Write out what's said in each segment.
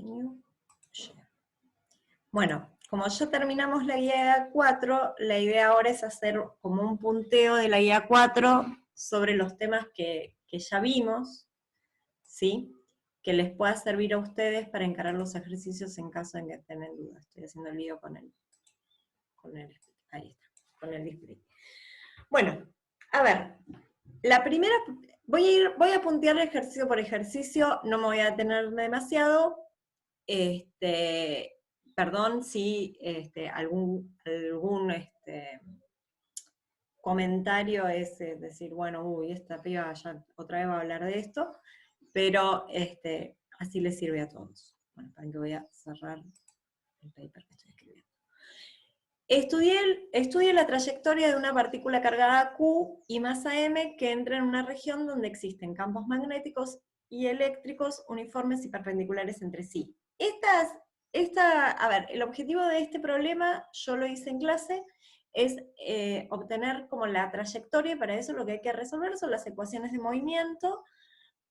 Continue. Share. Bueno, como ya terminamos la guía 4, la idea ahora es hacer como un punteo de la guía 4 sobre los temas que ya vimos, ¿sí? Que les pueda servir a ustedes para encarar los ejercicios en caso de que tengan dudas. Estoy haciendo el video con el ahí está, con el display. Bueno, a ver, la primera, voy a puntear ejercicio por ejercicio, no me voy a detener demasiado. Perdón si algún comentario es decir, bueno, uy, esta piba ya otra vez va a hablar de esto, pero así les sirve a todos. Bueno, para que voy a cerrar el paper que estoy escribiendo. Estudié la trayectoria de una partícula cargada Q y masa M que entra en una región donde existen campos magnéticos y eléctricos uniformes y perpendiculares entre sí. A ver, el objetivo de este problema, yo lo hice en clase, es obtener como la trayectoria, y para eso lo que hay que resolver son las ecuaciones de movimiento,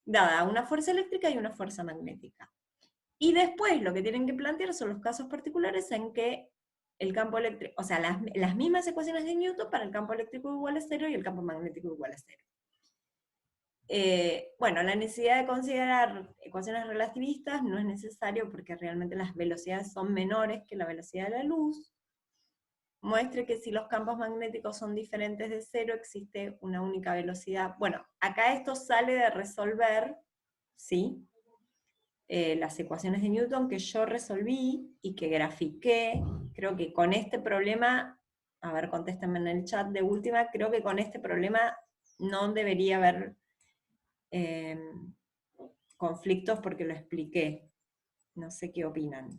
dada una fuerza eléctrica y una fuerza magnética. Y después lo que tienen que plantear son los casos particulares en que el campo eléctrico, o sea, las mismas ecuaciones de Newton para el campo eléctrico igual a 0 y el campo magnético igual a 0. Bueno, la necesidad de considerar ecuaciones relativistas no es necesario porque realmente las velocidades son menores que la velocidad de la luz. Muestre que si los campos magnéticos son diferentes de 0, existe una única velocidad. Bueno, acá esto sale de resolver, ¿sí? Las ecuaciones de Newton que yo resolví y que grafiqué. Creo que con este problema, a ver, contéstenme en el chat de última, creo que con este problema no debería haber conflictos porque lo expliqué. No sé qué opinan.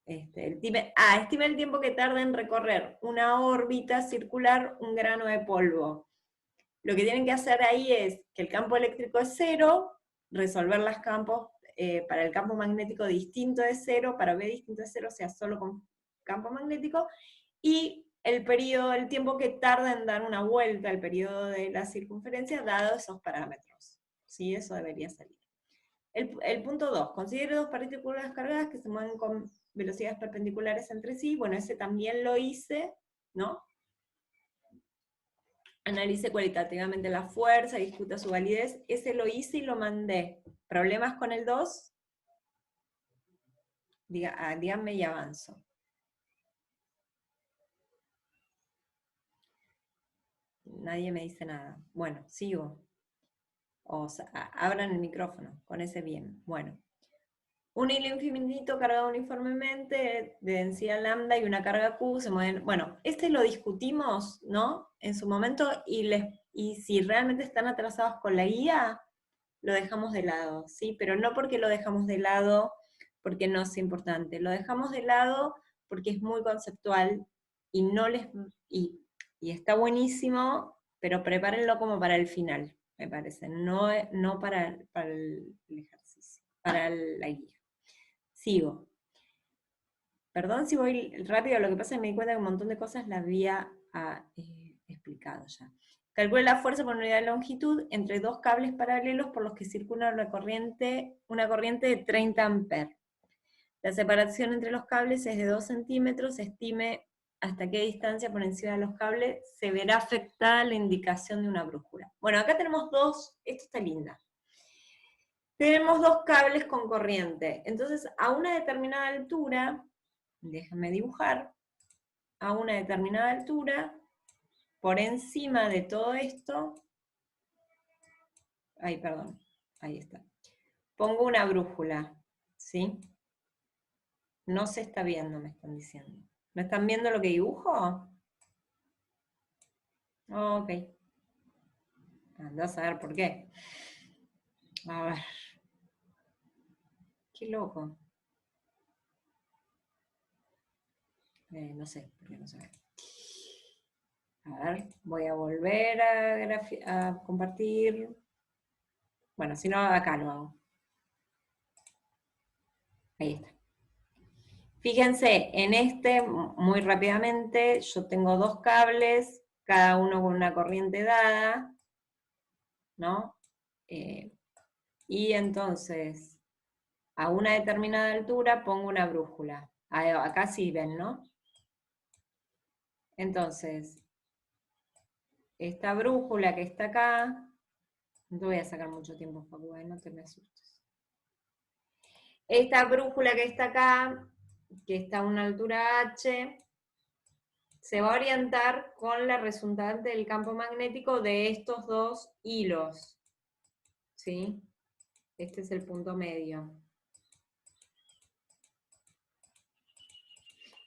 Estima el tiempo que tarda en recorrer una órbita circular un grano de polvo. Lo que tienen que hacer ahí es que el campo eléctrico es 0, resolver los campos para el campo magnético distinto de 0, para B distinto de 0, o sea, solo con campo magnético, y el tiempo que tarda en dar una vuelta, el periodo de la circunferencia, dado esos parámetros. ¿Sí? Eso debería salir. El punto 2, considere dos partículas cargadas que se mueven con velocidades perpendiculares entre sí. Bueno, ese también lo hice, ¿no? Analice cualitativamente la fuerza, discuta su validez. Ese lo hice y lo mandé. ¿Problemas con el 2? Díganme y avanzo. Nadie me dice nada. Bueno, sigo. O sea, abran el micrófono, con ese bien. Bueno. Un hilo infinito cargado uniformemente de densidad lambda y una carga Q se mueven. Bueno, lo discutimos, ¿no? En su momento, y si realmente están atrasados con la guía, lo dejamos de lado, ¿sí? Pero no porque lo dejamos de lado porque no es importante, lo dejamos de lado porque es muy conceptual y no les y está buenísimo, pero prepárenlo como para el final, me parece, no para el ejercicio, para la guía. Sigo. Perdón si voy rápido, lo que pasa es que me di cuenta que un montón de cosas las había explicado ya. Calcule la fuerza por unidad de longitud entre dos cables paralelos por los que circula una corriente de 30 amperes. La separación entre los cables es de 2 centímetros, estime hasta qué distancia por encima de los cables se verá afectada la indicación de una brújula. Bueno, acá tenemos dos, esto está linda. Tenemos dos cables con corriente, entonces a una determinada altura, déjenme dibujar, a una determinada altura, por encima de todo esto, perdón, ahí está, pongo una brújula, ¿sí? No se está viendo, me están diciendo. ¿Me están viendo lo que dibujo? Ok. Andás a ver por qué. A ver. Qué loco. No sé, por qué no se ve. A ver, voy a volver a compartir. Bueno, si no, acá lo hago. Ahí está. Fíjense, muy rápidamente, yo tengo dos cables, cada uno con una corriente dada, ¿no? Y entonces, a una determinada altura pongo una brújula. Acá sí ven, ¿no? Entonces, esta brújula que está acá, no te voy a sacar mucho tiempo, Facu, no te me asustes. Esta brújula que está acá, que está a una altura h, se va a orientar con la resultante del campo magnético de estos dos hilos, ¿sí? Este es el punto medio.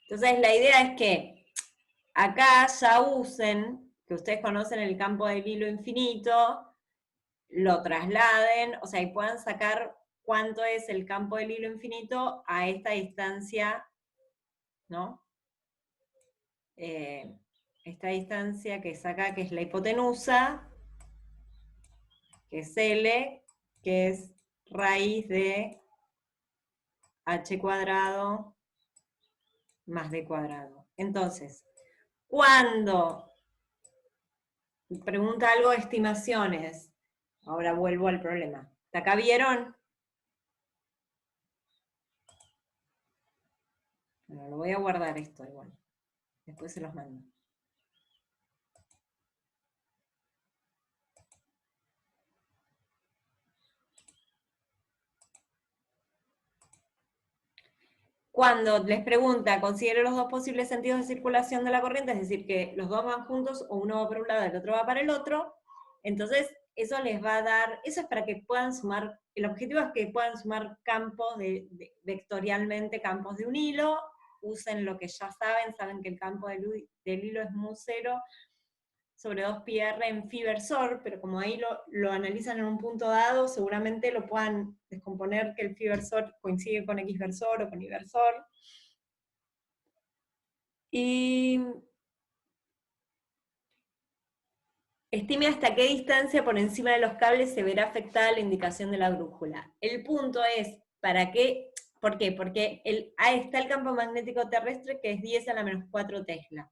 Entonces la idea es que acá ya usen, que ustedes conocen el campo del hilo infinito, lo trasladen, o sea, y puedan sacar cuánto es el campo del hilo infinito a esta distancia, ¿no? Esta distancia que es acá, que es la hipotenusa, que es L, que es raíz de h cuadrado más d cuadrado. Entonces, cuando pregunta algo de estimaciones, ahora vuelvo al problema. ¿Hasta acá vieron? Bueno, lo voy a guardar esto igual. Después se los mando. Cuando les pregunta, considere los dos posibles sentidos de circulación de la corriente, es decir, que los dos van juntos, o uno va para un lado y el otro va para el otro, entonces eso les va a dar, eso es para que puedan sumar, el objetivo es que puedan sumar campos vectorialmente, campos de un hilo, usen lo que ya saben que el campo del hilo es mu0 sobre 2πr en phi versor, pero como ahí lo analizan en un punto dado, seguramente lo puedan descomponer que el phi versor coincide con x versor o con y versor. Y estime hasta qué distancia por encima de los cables se verá afectada la indicación de la brújula. El punto es, ¿para qué? ¿Por qué? Porque ahí está el campo magnético terrestre que es 10 a la menos 4 Tesla.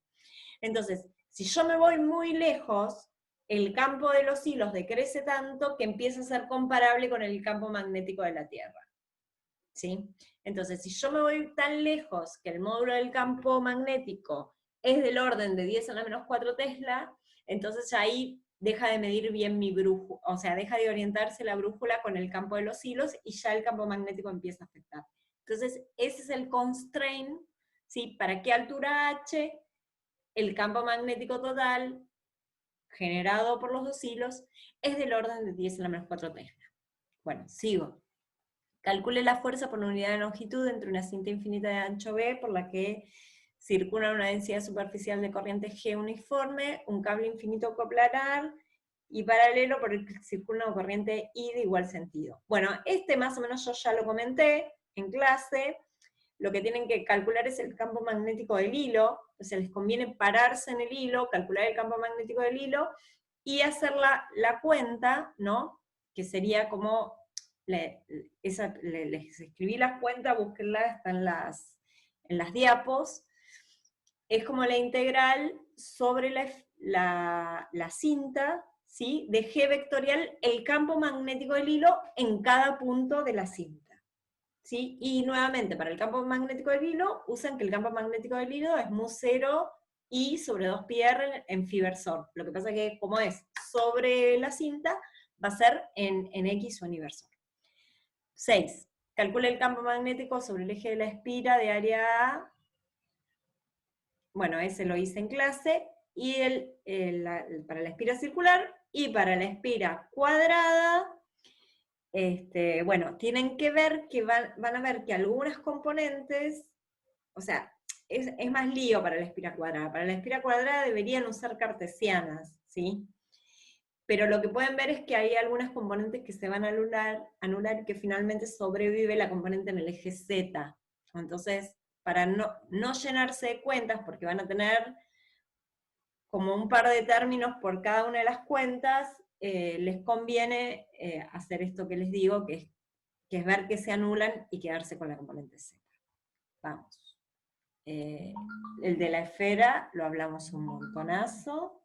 Entonces, si yo me voy muy lejos, el campo de los hilos decrece tanto que empieza a ser comparable con el campo magnético de la Tierra. ¿Sí? Entonces, si yo me voy tan lejos que el módulo del campo magnético es del orden de 10 a la menos 4 Tesla, entonces ya ahí deja de medir bien mi brújula, o sea, deja de orientarse la brújula con el campo de los hilos y ya el campo magnético empieza a afectar. Entonces, ese es el constraint, ¿sí? ¿Para qué altura h? El campo magnético total generado por los dos hilos es del orden de 10 a la menos 4 Tesla. Bueno, sigo. Calcule la fuerza por unidad de longitud entre una cinta infinita de ancho B por la que circula una densidad superficial de corriente G uniforme, un cable infinito coplanar y paralelo por el que circula una corriente I de igual sentido. Bueno, este más o menos yo ya lo comenté en clase. Lo que tienen que calcular es el campo magnético del hilo, o sea, les conviene pararse en el hilo, calcular el campo magnético del hilo, y hacer la cuenta, ¿no? Que sería como, les escribí las cuentas, búsquenlas, están en las diapos, es como la integral sobre la cinta, ¿sí? De G vectorial, el campo magnético del hilo en cada punto de la cinta. ¿Sí? Y nuevamente, para el campo magnético del hilo, usan que el campo magnético del hilo es mu0 I sobre 2πr en phi versor. Lo que pasa es que como es sobre la cinta, va a ser en X o en Y versor. 6. Calcula el campo magnético sobre el eje de la espira de área A. Bueno, ese lo hice en clase. Y para la espira circular y para la espira cuadrada, bueno, tienen que ver que van a ver que algunas componentes, o sea, es más lío para la espira cuadrada. Para la espira cuadrada deberían usar cartesianas, ¿sí? Pero lo que pueden ver es que hay algunas componentes que se van a anular y que finalmente sobrevive la componente en el eje Z. Entonces, para no llenarse de cuentas, porque van a tener como un par de términos por cada una de las cuentas, les conviene hacer esto que les digo, que es ver que se anulan y quedarse con la componente Z. Vamos. El de la esfera lo hablamos un montonazo.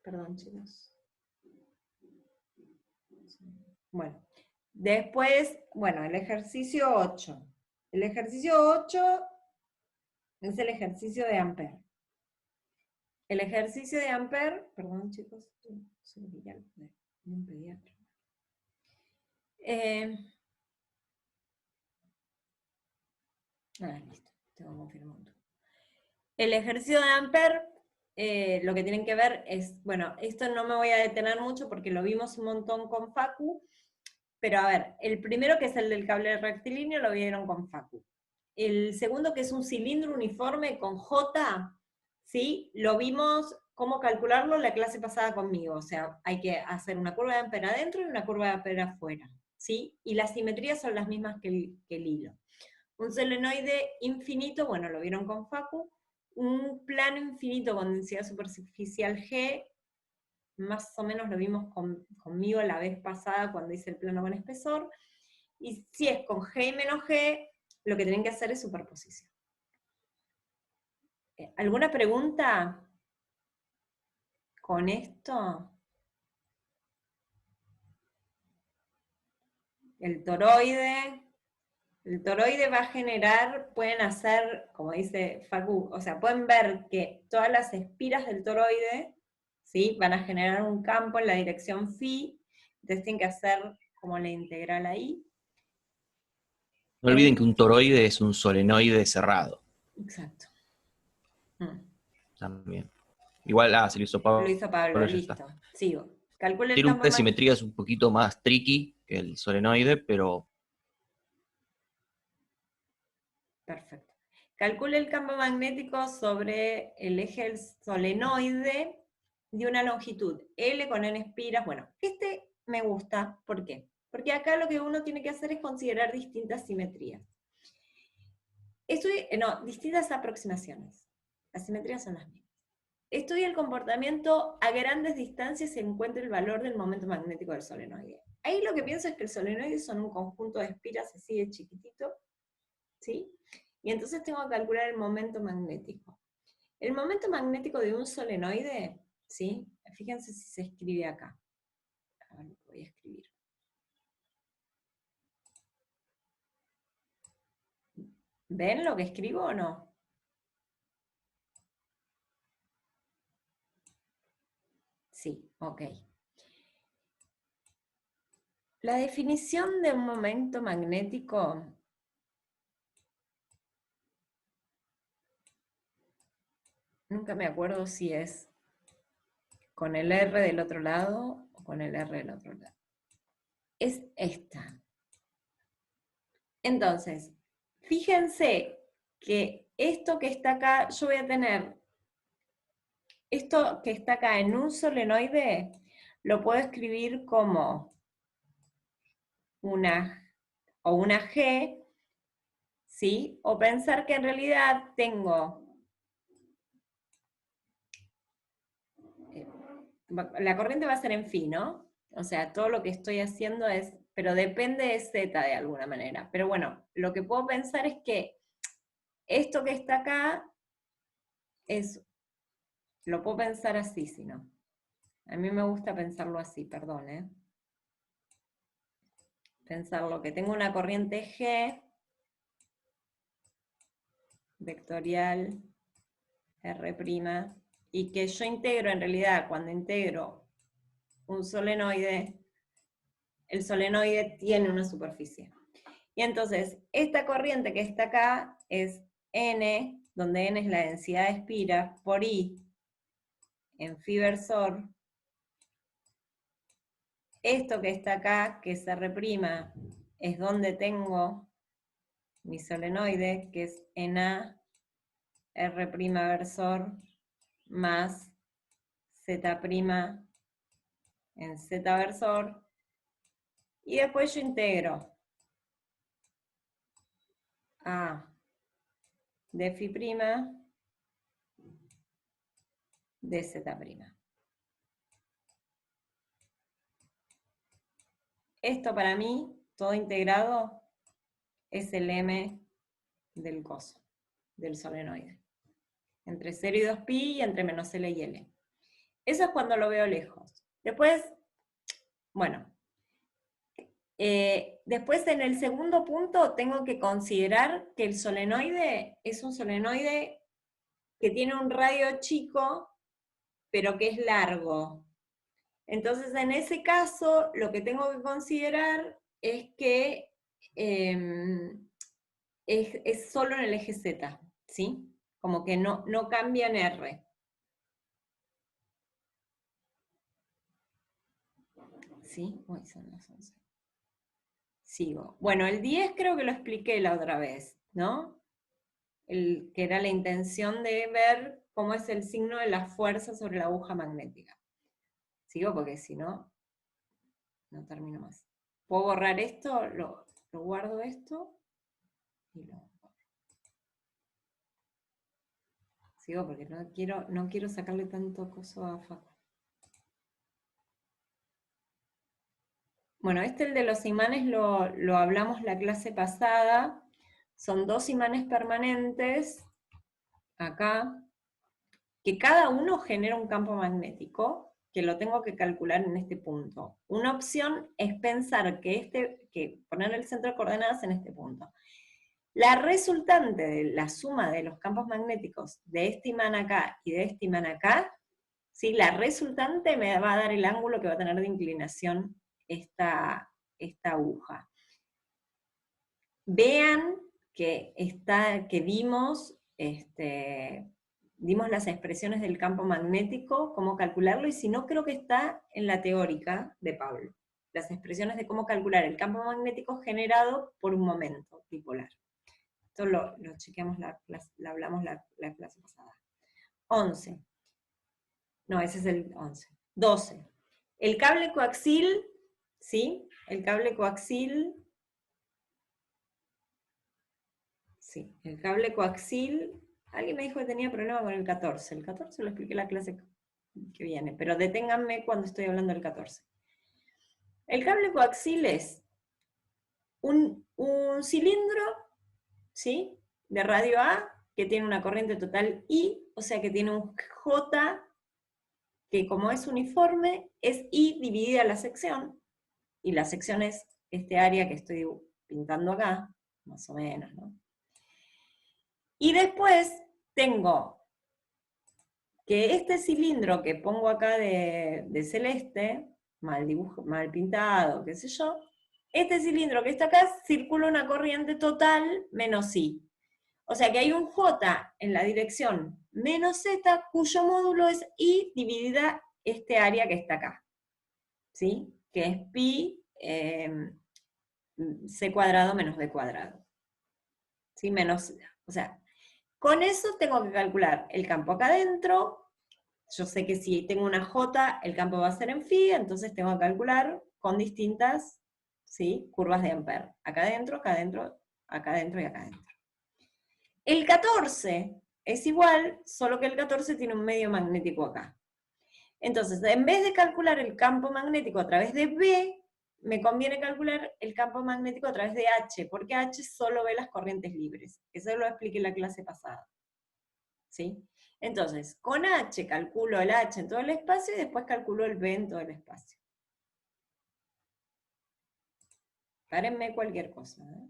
Perdón, chicos. Bueno, después, bueno, el ejercicio 8. El ejercicio 8 es el ejercicio de Ampère. El ejercicio de Ampère, perdón chicos, soy un pediatra. Listo, tengo confirmado. El ejercicio de Ampère, lo que tienen que ver es, bueno, esto no me voy a detener mucho porque lo vimos un montón con Facu, pero a ver, el primero que es el del cable rectilíneo lo vieron con Facu. El segundo que es un cilindro uniforme con J, ¿sí? Lo vimos cómo calcularlo la clase pasada conmigo, o sea, hay que hacer una curva de Ampère adentro y una curva de Ampère afuera, ¿sí? Y las simetrías son las mismas que el hilo. Un solenoide infinito, bueno, lo vieron con Facu, un plano infinito con densidad superficial G, más o menos lo vimos conmigo la vez pasada cuando hice el plano con espesor, y si es con G y menos G, lo que tienen que hacer es superposición. ¿Alguna pregunta con esto? El toroide va a generar, pueden hacer, como dice Facu, o sea, pueden ver que todas las espiras del toroide, ¿sí? Van a generar un campo en la dirección phi, entonces tienen que hacer como la integral ahí. No olviden que un toroide es un solenoide cerrado. Exacto. También. Igual, se lo hizo Lo Pablo, hizo Pablo, ya está. listo. Sigo. Calcule el Tiene un campo par de magnético. simetrías un poquito más tricky que el solenoide, pero... Perfecto. Calcule el campo magnético sobre el eje del solenoide de una longitud L con N espiras. Bueno, este me gusta. ¿Por qué? Porque acá lo que uno tiene que hacer es considerar distintas simetrías. Distintas aproximaciones. Las simetrías son las mismas. Estudia el comportamiento a grandes distancias y se encuentra el valor del momento magnético del solenoide. Ahí lo que pienso es que el solenoide son un conjunto de espiras así de chiquitito, ¿sí? Y entonces tengo que calcular el momento magnético. El momento magnético de un solenoide, ¿sí? Fíjense si se escribe acá. A ver, lo voy a escribir. ¿Ven lo que escribo o no? Sí, ok. La definición de un momento magnético nunca me acuerdo si es con el R del otro lado o con el R del otro lado. Es esta. Entonces, fíjense que esto que está acá, yo voy a tener, esto que está acá en un solenoide, lo puedo escribir como una G, ¿sí? O pensar que en realidad tengo, la corriente va a ser en phi, ¿no? O sea, todo lo que estoy haciendo es, pero depende de z de alguna manera. Pero bueno, lo que puedo pensar es que esto que está acá es, lo puedo pensar así, si no. A mí me gusta pensarlo así, perdón, ¿eh? Pensarlo que tengo una corriente G, vectorial, R', y que yo integro, en realidad, cuando integro un solenoide, el solenoide tiene una superficie. Y entonces, esta corriente que está acá es N, donde N es la densidad de espiras, por I, en phi versor. Esto que está acá, que es R', es donde tengo mi solenoide, que es en A, R' versor, más Z' en Z versor, y después yo integro A de phi prima de Z'. Esto para mí, todo integrado, es el M del coso, del solenoide. Entre 0 y 2pi y entre menos L y L. Eso es cuando lo veo lejos. Después, bueno, Después, en el segundo punto, tengo que considerar que el solenoide es un solenoide que tiene un radio chico, pero que es largo. Entonces, en ese caso, lo que tengo que considerar es que es solo en el eje Z, ¿sí? Como que no cambia en R. ¿Sí? Uy, son las 11. Sigo. Bueno, el 10 creo que lo expliqué la otra vez, ¿no? Que era la intención de ver cómo es el signo de la fuerza sobre la aguja magnética. Sigo porque si no, no termino más. Puedo borrar esto, lo guardo esto y lo borro. Sigo porque no quiero sacarle tanto coso a Facu. Bueno, el de los imanes lo hablamos la clase pasada. Son 2 imanes permanentes, acá, que cada uno genera un campo magnético, que lo tengo que calcular en este punto. Una opción es pensar que poner el centro de coordenadas en este punto. La resultante de la suma de los campos magnéticos de este imán acá y de este imán acá, ¿sí? La resultante me va a dar el ángulo que va a tener de inclinación esta aguja. Vean que dimos las expresiones del campo magnético, cómo calcularlo, y si no, creo que está en la teórica de Pablo. Las expresiones de cómo calcular el campo magnético generado por un momento dipolar. Esto lo chequeamos, lo hablamos la clase pasada. 11. No, ese es el 11. 12. El cable coaxil, ¿sí? El cable coaxil. Sí, el cable coaxil. Alguien me dijo que tenía problema con el 14. El 14 lo expliqué en la clase que viene, pero deténganme cuando estoy hablando del 14. El cable coaxil es un cilindro, ¿sí? De radio A, que tiene una corriente total I, o sea que tiene un J, que como es uniforme, es I dividida la sección, y la sección es este área que estoy pintando acá, más o menos, ¿no? Y después tengo que este cilindro que pongo acá de celeste, mal pintado, qué sé yo, este cilindro que está acá circula una corriente total menos I. O sea que hay un J en la dirección menos Z, cuyo módulo es I dividida este área que está acá, ¿sí? Que es pi C cuadrado menos B cuadrado. ¿Sí? O sea, con eso tengo que calcular el campo acá adentro. Yo sé que si tengo una J, el campo va a ser en phi, entonces tengo que calcular con distintas, ¿sí? Curvas de Ampere. Acá adentro, acá adentro, acá adentro y acá adentro. El 14 es igual, solo que el 14 tiene un medio magnético acá. Entonces, en vez de calcular el campo magnético a través de B, me conviene calcular el campo magnético a través de H, porque H solo ve las corrientes libres. Eso lo expliqué en la clase pasada. ¿Sí? Entonces, con H calculo el H en todo el espacio y después calculo el B en todo el espacio. Párenme cualquier cosa, ¿eh?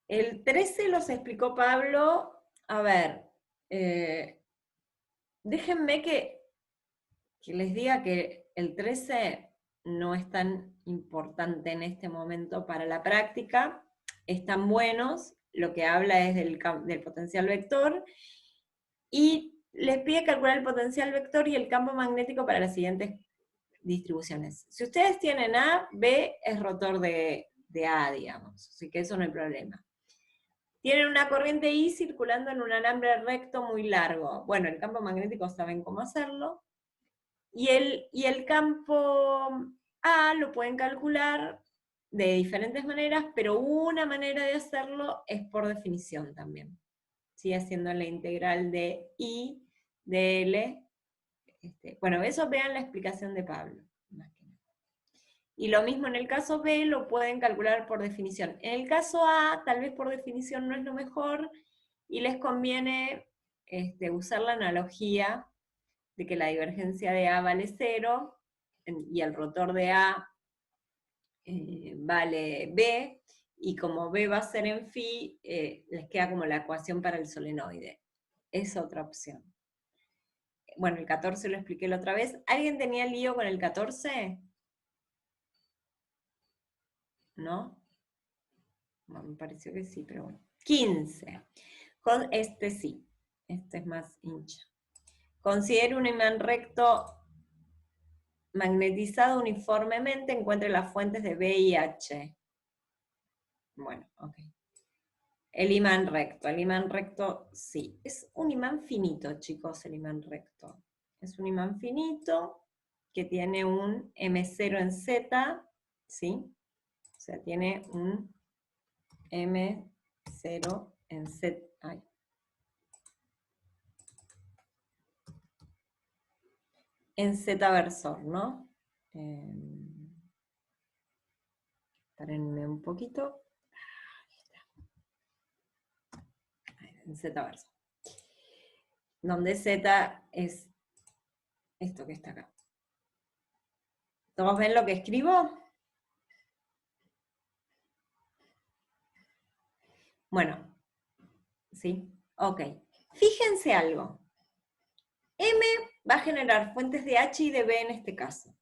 El 13 los explicó Pablo. A ver, déjenme que les diga que el 13 no es tan importante en este momento para la práctica. Están buenos, lo que habla es del potencial vector, y les pide calcular el potencial vector y el campo magnético para las siguientes distribuciones. Si ustedes tienen A, B es rotor de A, digamos, así que eso no hay problema. Tienen una corriente I circulando en un alambre recto muy largo. Bueno, el campo magnético saben cómo hacerlo. Y el campo A lo pueden calcular de diferentes maneras, pero una manera de hacerlo es por definición también. ¿Sí? Haciendo la integral de I de L. Bueno, eso vean la explicación de Pablo. Más que nada. Y lo mismo en el caso B, lo pueden calcular por definición. En el caso A, tal vez por definición no es lo mejor, y les conviene usar la analogía de que la divergencia de A vale 0, y el rotor de A vale B, y como B va a ser en phi, les queda como la ecuación para el solenoide. Es otra opción. Bueno, el 14 lo expliqué la otra vez. ¿Alguien tenía lío con el 14? ¿No? Bueno, me pareció que sí, pero bueno. 15. Con este sí. Este es más hincha. Considere un imán recto magnetizado uniformemente, encuentre las fuentes de B y H. Bueno, ok. El imán recto sí. Es un imán finito, chicos, el imán recto. Es un imán finito que tiene un M0 en Z, ¿sí? O sea, tiene un M0 en Z. Ay. En Z versor, ¿no? Espérenme un poquito. En Z versor. Donde Z es esto que está acá. ¿Todos ven lo que escribo? Bueno, ¿sí? Ok. Fíjense algo. M va a generar fuentes de H y de B en este caso.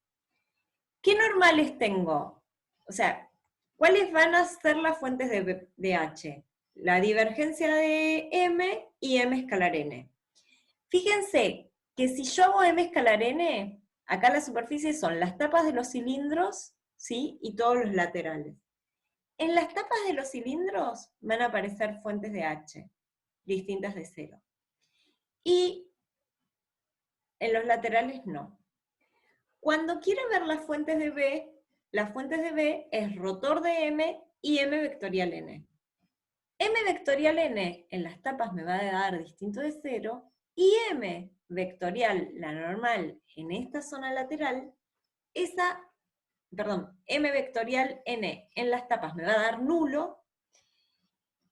¿Qué normales tengo? O sea, ¿cuáles van a ser las fuentes de H? La divergencia de M y M escalar N. Fíjense que si yo hago M escalar N, acá la superficie son las tapas de los cilindros, ¿sí? Y todos los laterales. En las tapas de los cilindros van a aparecer fuentes de H, distintas de 0. Y en los laterales no. Cuando quiero ver las fuentes de B es rotor de M y M vectorial N. M vectorial N en las tapas me va a dar distinto de 0, y M vectorial, la normal, en esta zona lateral, M vectorial N en las tapas me va a dar nulo,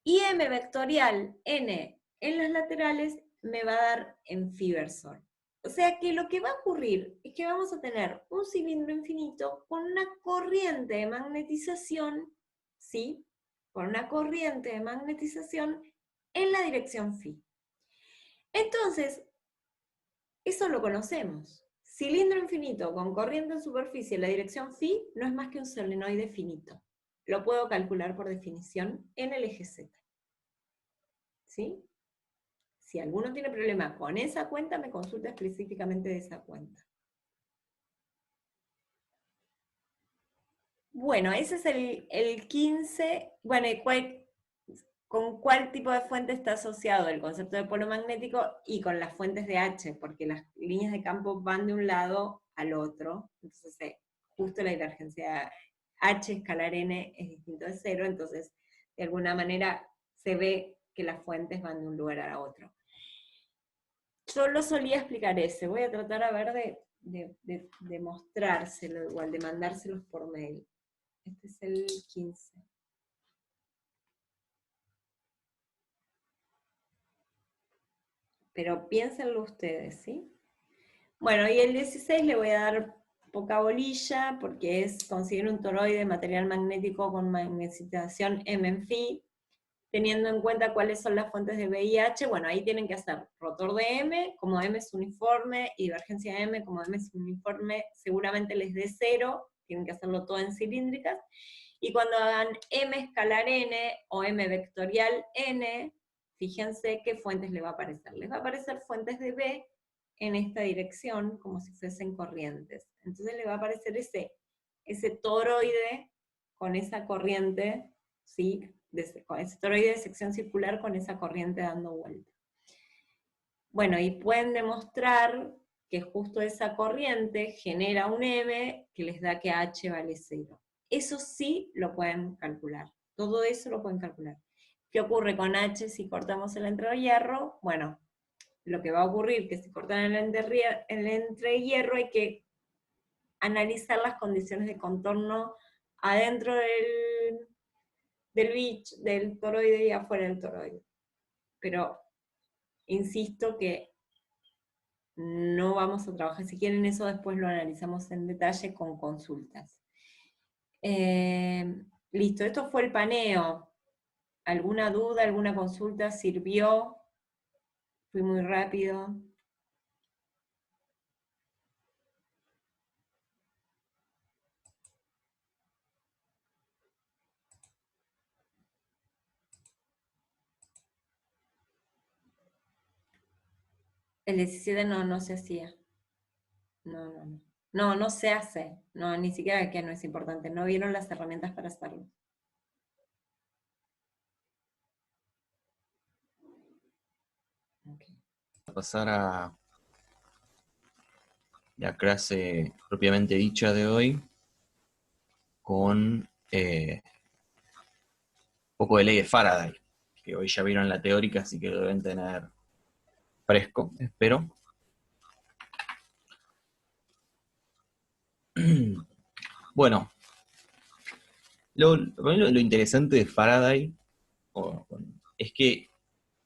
y M vectorial N en las laterales me va a dar en phi versor. O sea que lo que va a ocurrir es que vamos a tener un cilindro infinito con una corriente de magnetización, ¿sí? Con una corriente de magnetización en la dirección phi. Entonces, eso lo conocemos. Cilindro infinito con corriente en superficie en la dirección phi no es más que un solenoide finito. Lo puedo calcular por definición en el eje Z. ¿Sí? Si alguno tiene problema con esa cuenta, me consulta específicamente de esa cuenta. Bueno, ese es el 15. Bueno, ¿con cuál tipo de fuente está asociado el concepto de polo magnético y con las fuentes de H? Porque las líneas de campo van de un lado al otro, entonces justo la divergencia H escalar N es distinto de 0, entonces de alguna manera se ve que las fuentes van de un lugar a otro. Yo lo solía explicar ese, voy a tratar a ver de mostrárselo igual, de mandárselos por mail. Este es el 15. Pero piénsenlo ustedes, ¿sí? Bueno, y el 16 le voy a dar poca bolilla, porque considero un toroide de material magnético con magnetización M en phi, teniendo en cuenta cuáles son las fuentes de B y H. Bueno, ahí tienen que hacer rotor de M, como M es uniforme, y divergencia de M, como M es uniforme, seguramente les dé 0, tienen que hacerlo todo en cilíndricas, y cuando hagan M escalar N o M vectorial N, fíjense qué fuentes les va a aparecer. Les va a aparecer fuentes de B en esta dirección, como si fuesen corrientes. Entonces le va a aparecer ese toroide con esa corriente, ¿sí? Con ese toroide de sección circular con esa corriente dando vuelta. Bueno, y pueden demostrar que justo esa corriente genera un M que les da que H vale 0. Eso sí lo pueden calcular. Todo eso lo pueden calcular. ¿Qué ocurre con H si cortamos el entrehierro? Bueno, lo que va a ocurrir es que si cortan el entrehierro hay que analizar las condiciones de contorno adentro del toroide y afuera del toroide. Pero insisto que no vamos a trabajar. Si quieren eso, después lo analizamos en detalle con consultas. Listo, esto fue el paneo. ¿Alguna duda, alguna consulta? ¿Sirvió? ¿Fui muy rápido? El 17 no se hacía. No. No se hace. No, ni siquiera que no es importante. No vieron las herramientas para hacerlo. Okay. Pasar a la clase propiamente dicha de hoy con un poco de ley de Faraday, que hoy ya vieron la teórica, así que lo deben tener fresco, espero. Bueno, lo interesante de Faraday es que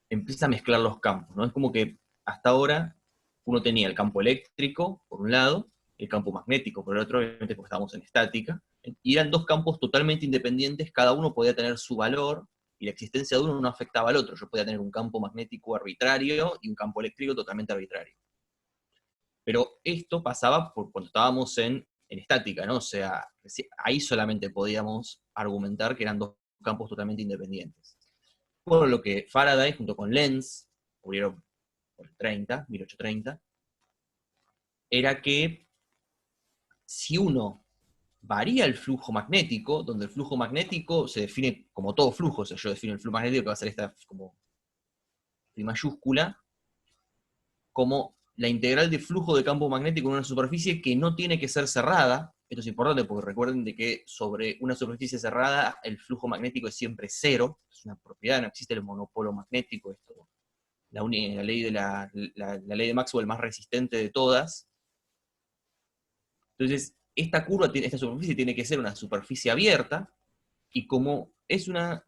empieza a mezclar los campos, ¿no? Es como que hasta ahora uno tenía el campo eléctrico, por un lado, el campo magnético, por el otro, obviamente porque estábamos en estática, y eran dos campos totalmente independientes, cada uno podía tener su valor, y la existencia de uno no afectaba al otro. Yo podía tener un campo magnético arbitrario y un campo eléctrico totalmente arbitrario. Pero esto pasaba por cuando estábamos en estática, ¿no? O sea, ahí solamente podíamos argumentar que eran dos campos totalmente independientes. Por lo que Faraday, junto con Lenz, descubrieron por el 1830, era que si uno varía el flujo magnético, donde el flujo magnético se define como todo flujo, o sea, yo defino el flujo magnético que va a ser esta como mayúscula, como la integral de flujo de campo magnético en una superficie que no tiene que ser cerrada. Esto es importante porque recuerden de que sobre una superficie cerrada el flujo magnético es siempre cero, es una propiedad, no existe el monopolo magnético, esto, la ley de la ley de Maxwell más resistente de todas. Entonces, esta curva, esta superficie tiene que ser una superficie abierta, y como es una...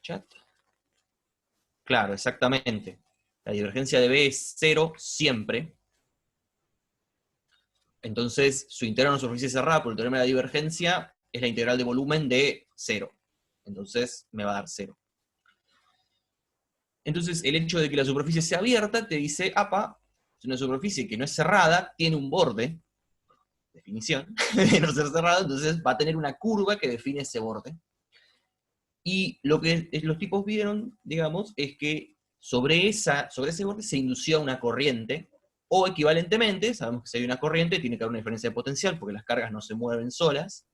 ¿Chat? Claro, exactamente. La divergencia de B es cero siempre. Entonces, su integral en una superficie cerrada por el teorema de la divergencia es la integral de volumen de cero. Entonces, me va a dar cero. Entonces, el hecho de que la superficie sea abierta te dice, apa, es una superficie que no es cerrada, tiene un borde, definición, de no ser cerrado, entonces va a tener una curva que define ese borde. Y lo que los tipos vieron, digamos, es que sobre ese borde se inducía una corriente, o equivalentemente, sabemos que si hay una corriente, tiene que haber una diferencia de potencial, porque las cargas no se mueven solas.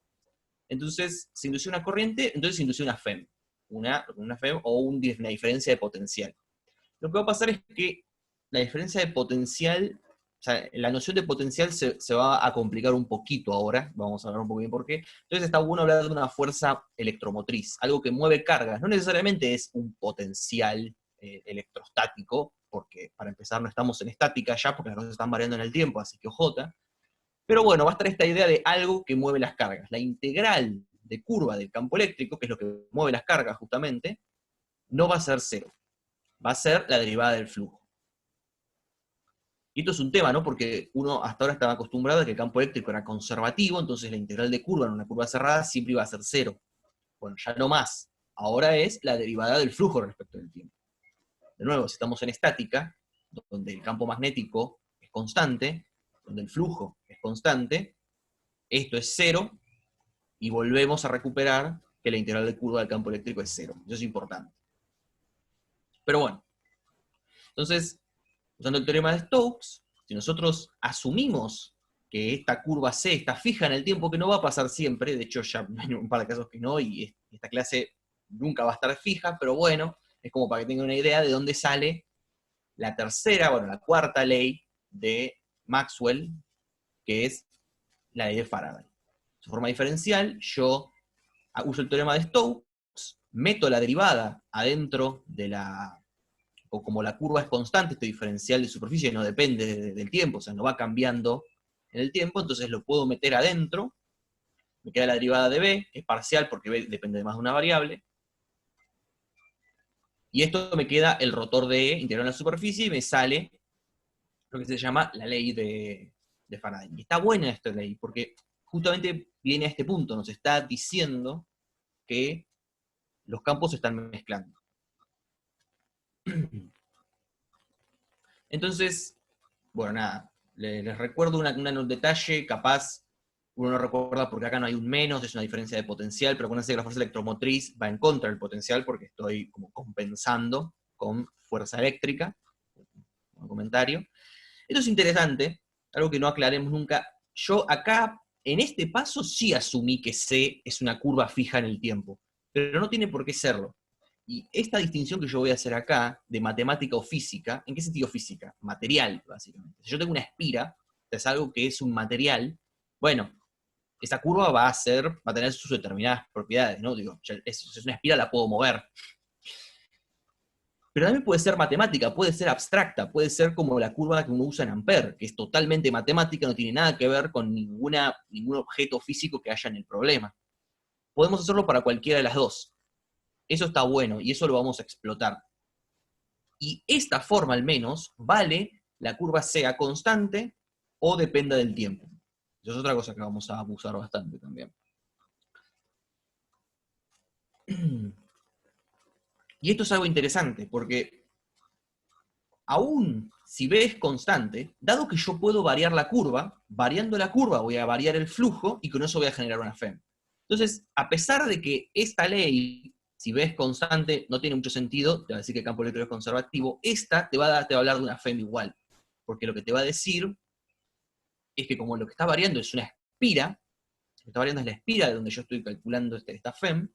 Entonces, se indució una corriente, entonces se indució una FEM. Una FEM o una diferencia de potencial. Lo que va a pasar es que la diferencia de potencial, o sea, la noción de potencial se va a complicar un poquito ahora, vamos a hablar un poco bien por qué. Entonces está bueno hablar de una fuerza electromotriz, algo que mueve cargas, no necesariamente es un potencial electrostático, porque para empezar no estamos en estática ya, porque las cosas están variando en el tiempo, así que ojota. Pero bueno, va a estar esta idea de algo que mueve las cargas. La integral de curva del campo eléctrico, que es lo que mueve las cargas justamente, no va a ser cero, va a ser la derivada del flujo. Y esto es un tema, ¿no? Porque uno hasta ahora estaba acostumbrado a que el campo eléctrico era conservativo, entonces la integral de curva en una curva cerrada siempre iba a ser cero. Bueno, ya no más. Ahora es la derivada del flujo respecto del tiempo. De nuevo, si estamos en estática, donde el campo magnético es constante, donde el flujo es constante, esto es cero, y volvemos a recuperar que la integral de curva del campo eléctrico es cero. Eso es importante. Pero bueno, entonces, usando el teorema de Stokes, si nosotros asumimos que esta curva C está fija en el tiempo, que no va a pasar siempre, de hecho ya hay un par de casos que no, y esta clase nunca va a estar fija, pero bueno, es como para que tengan una idea de dónde sale la tercera, bueno, la cuarta ley de Maxwell, que es la ley de Faraday. De forma diferencial, yo uso el teorema de Stokes, meto la derivada adentro de o como la curva es constante, este diferencial de superficie no depende del tiempo, o sea, no va cambiando en el tiempo, entonces lo puedo meter adentro, me queda la derivada de B, que es parcial porque B depende de más de una variable, Y esto me queda el rotor de E integrado en la superficie y me sale lo que se llama la ley de Faraday. Y está buena esta ley, porque justamente viene a este punto, nos está diciendo que los campos se están mezclando. Entonces, bueno, nada, les recuerdo un detalle, capaz uno no recuerda porque acá no hay un menos, es una diferencia de potencial, pero acuérdense que la fuerza electromotriz va en contra del potencial porque estoy como compensando con fuerza eléctrica, un comentario. Esto es interesante, algo que no aclaremos nunca. Yo acá, en este paso, sí asumí que C es una curva fija en el tiempo, pero no tiene por qué serlo. Y esta distinción que yo voy a hacer acá, de matemática o física, ¿en qué sentido física? Material, básicamente. Si yo tengo una espira, es algo que es un material, bueno, esa curva va a tener sus determinadas propiedades, ¿no? Digo, es una espira, la puedo mover. Pero también puede ser matemática, puede ser abstracta, puede ser como la curva que uno usa en Ampère, que es totalmente matemática, no tiene nada que ver con ningún objeto físico que haya en el problema. Podemos hacerlo para cualquiera de las dos. Eso está bueno, y eso lo vamos a explotar. Y esta forma, al menos, vale la curva sea constante o dependa del tiempo. Eso es otra cosa que vamos a abusar bastante también. Y esto es algo interesante, porque aún si B es constante, dado que yo puedo variar la curva, variando la curva voy a variar el flujo y con eso voy a generar una FEM. Entonces, a pesar de que esta ley, si B es constante, no tiene mucho sentido, te va a decir que el campo eléctrico es conservativo, esta te va a hablar de una FEM igual, porque lo que te va a decir es que como lo que está variando es una espira, lo que está variando es la espira de donde yo estoy calculando esta FEM,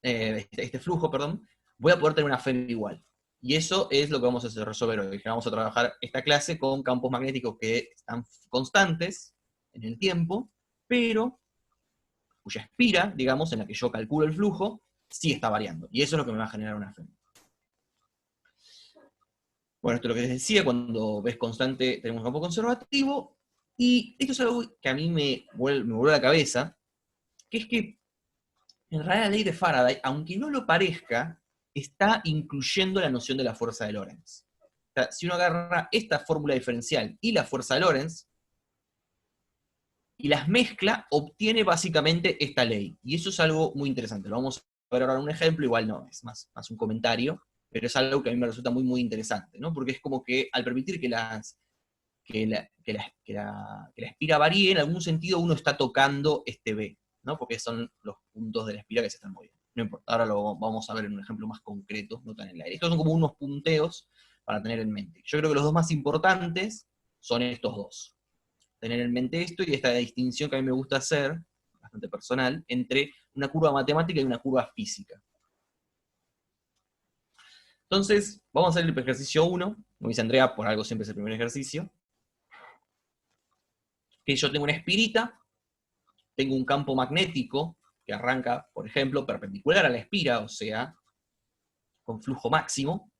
este flujo, perdón, voy a poder tener una FEM igual. Y eso es lo que vamos a resolver hoy. Vamos a trabajar esta clase con campos magnéticos que están constantes en el tiempo, pero cuya espira, digamos, en la que yo calculo el flujo, sí está variando. Y eso es lo que me va a generar una FEM. Bueno, esto es lo que les decía, cuando ves constante tenemos un campo conservativo, y esto es algo que a mí me vuelve a la cabeza, que es que en realidad la ley de Faraday, aunque no lo parezca, está incluyendo la noción de la fuerza de Lorentz. O sea, si uno agarra esta fórmula diferencial y la fuerza de Lorentz, y las mezcla, obtiene básicamente esta ley. Y eso es algo muy interesante. Lo vamos a ver ahora en un ejemplo, igual no, es más un comentario, pero es algo que a mí me resulta muy, muy interesante, ¿no? Porque es como que al permitir que la espira varíe, en algún sentido uno está tocando este B, ¿no? Porque son los puntos de la espira que se están moviendo. No importa, ahora lo vamos a ver en un ejemplo más concreto, no tan en el aire. Estos son como unos punteos para tener en mente. Yo creo que los dos más importantes son estos dos. Tener en mente esto y esta distinción que a mí me gusta hacer, bastante personal, entre una curva matemática y una curva física. Entonces, vamos a hacer el ejercicio 1, como dice Andrea, por algo siempre es el primer ejercicio, que yo tengo una espirita, tengo un campo magnético que arranca, por ejemplo, perpendicular a la espira, o sea, con flujo máximo,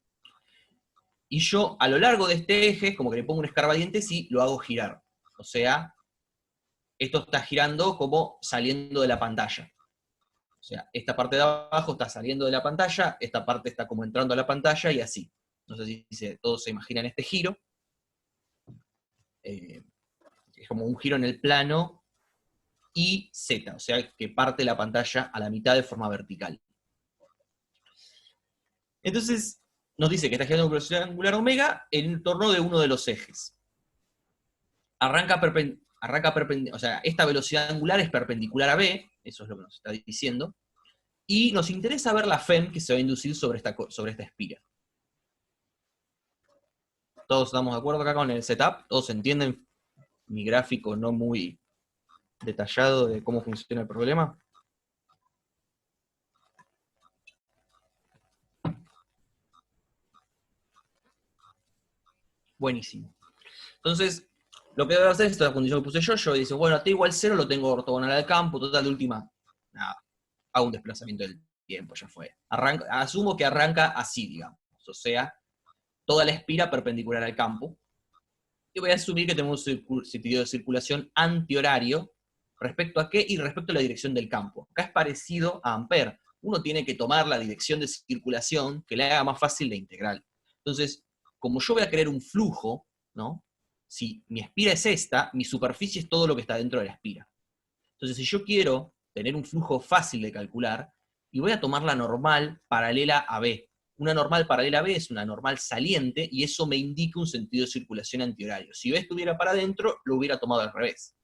y yo a lo largo de este eje, como que le pongo un escarbadiente, y lo hago girar. O sea, esto está girando como saliendo de la pantalla. O sea, esta parte de abajo está saliendo de la pantalla, esta parte está como entrando a la pantalla, y así. No sé si todos se imaginan este giro. Es como un giro en el plano y Z, o sea, que parte la pantalla a la mitad de forma vertical. Entonces, nos dice que está girando con velocidad angular omega en torno de uno de los ejes. Arranca perpendicular, o sea, esta velocidad angular es perpendicular a B, eso es lo que nos está diciendo, y nos interesa ver la FEM que se va a inducir sobre esta espira. ¿Todos estamos de acuerdo acá con el setup? ¿Todos entienden mi gráfico no muy detallado de cómo funciona el problema? Buenísimo. Entonces, lo que debe hacer es esta condición que puse yo dice, bueno, t igual 0 lo tengo ortogonal al campo, total de última, nada, hago un desplazamiento del tiempo, ya fue. Asumo que arranca así, digamos, o sea, toda la espira perpendicular al campo, y voy a asumir que tenemos un sentido de circulación antihorario, ¿respecto a qué? Y respecto a la dirección del campo. Acá es parecido a Ampère, uno tiene que tomar la dirección de circulación que le haga más fácil la integral. Entonces, como yo voy a querer un flujo, ¿no? Si mi espira es esta, mi superficie es todo lo que está dentro de la espira. Entonces, si yo quiero tener un flujo fácil de calcular, y voy a tomar la normal paralela a B. Una normal paralela a B es una normal saliente, y eso me indica un sentido de circulación antihorario. Si B estuviera para adentro, lo hubiera tomado al revés.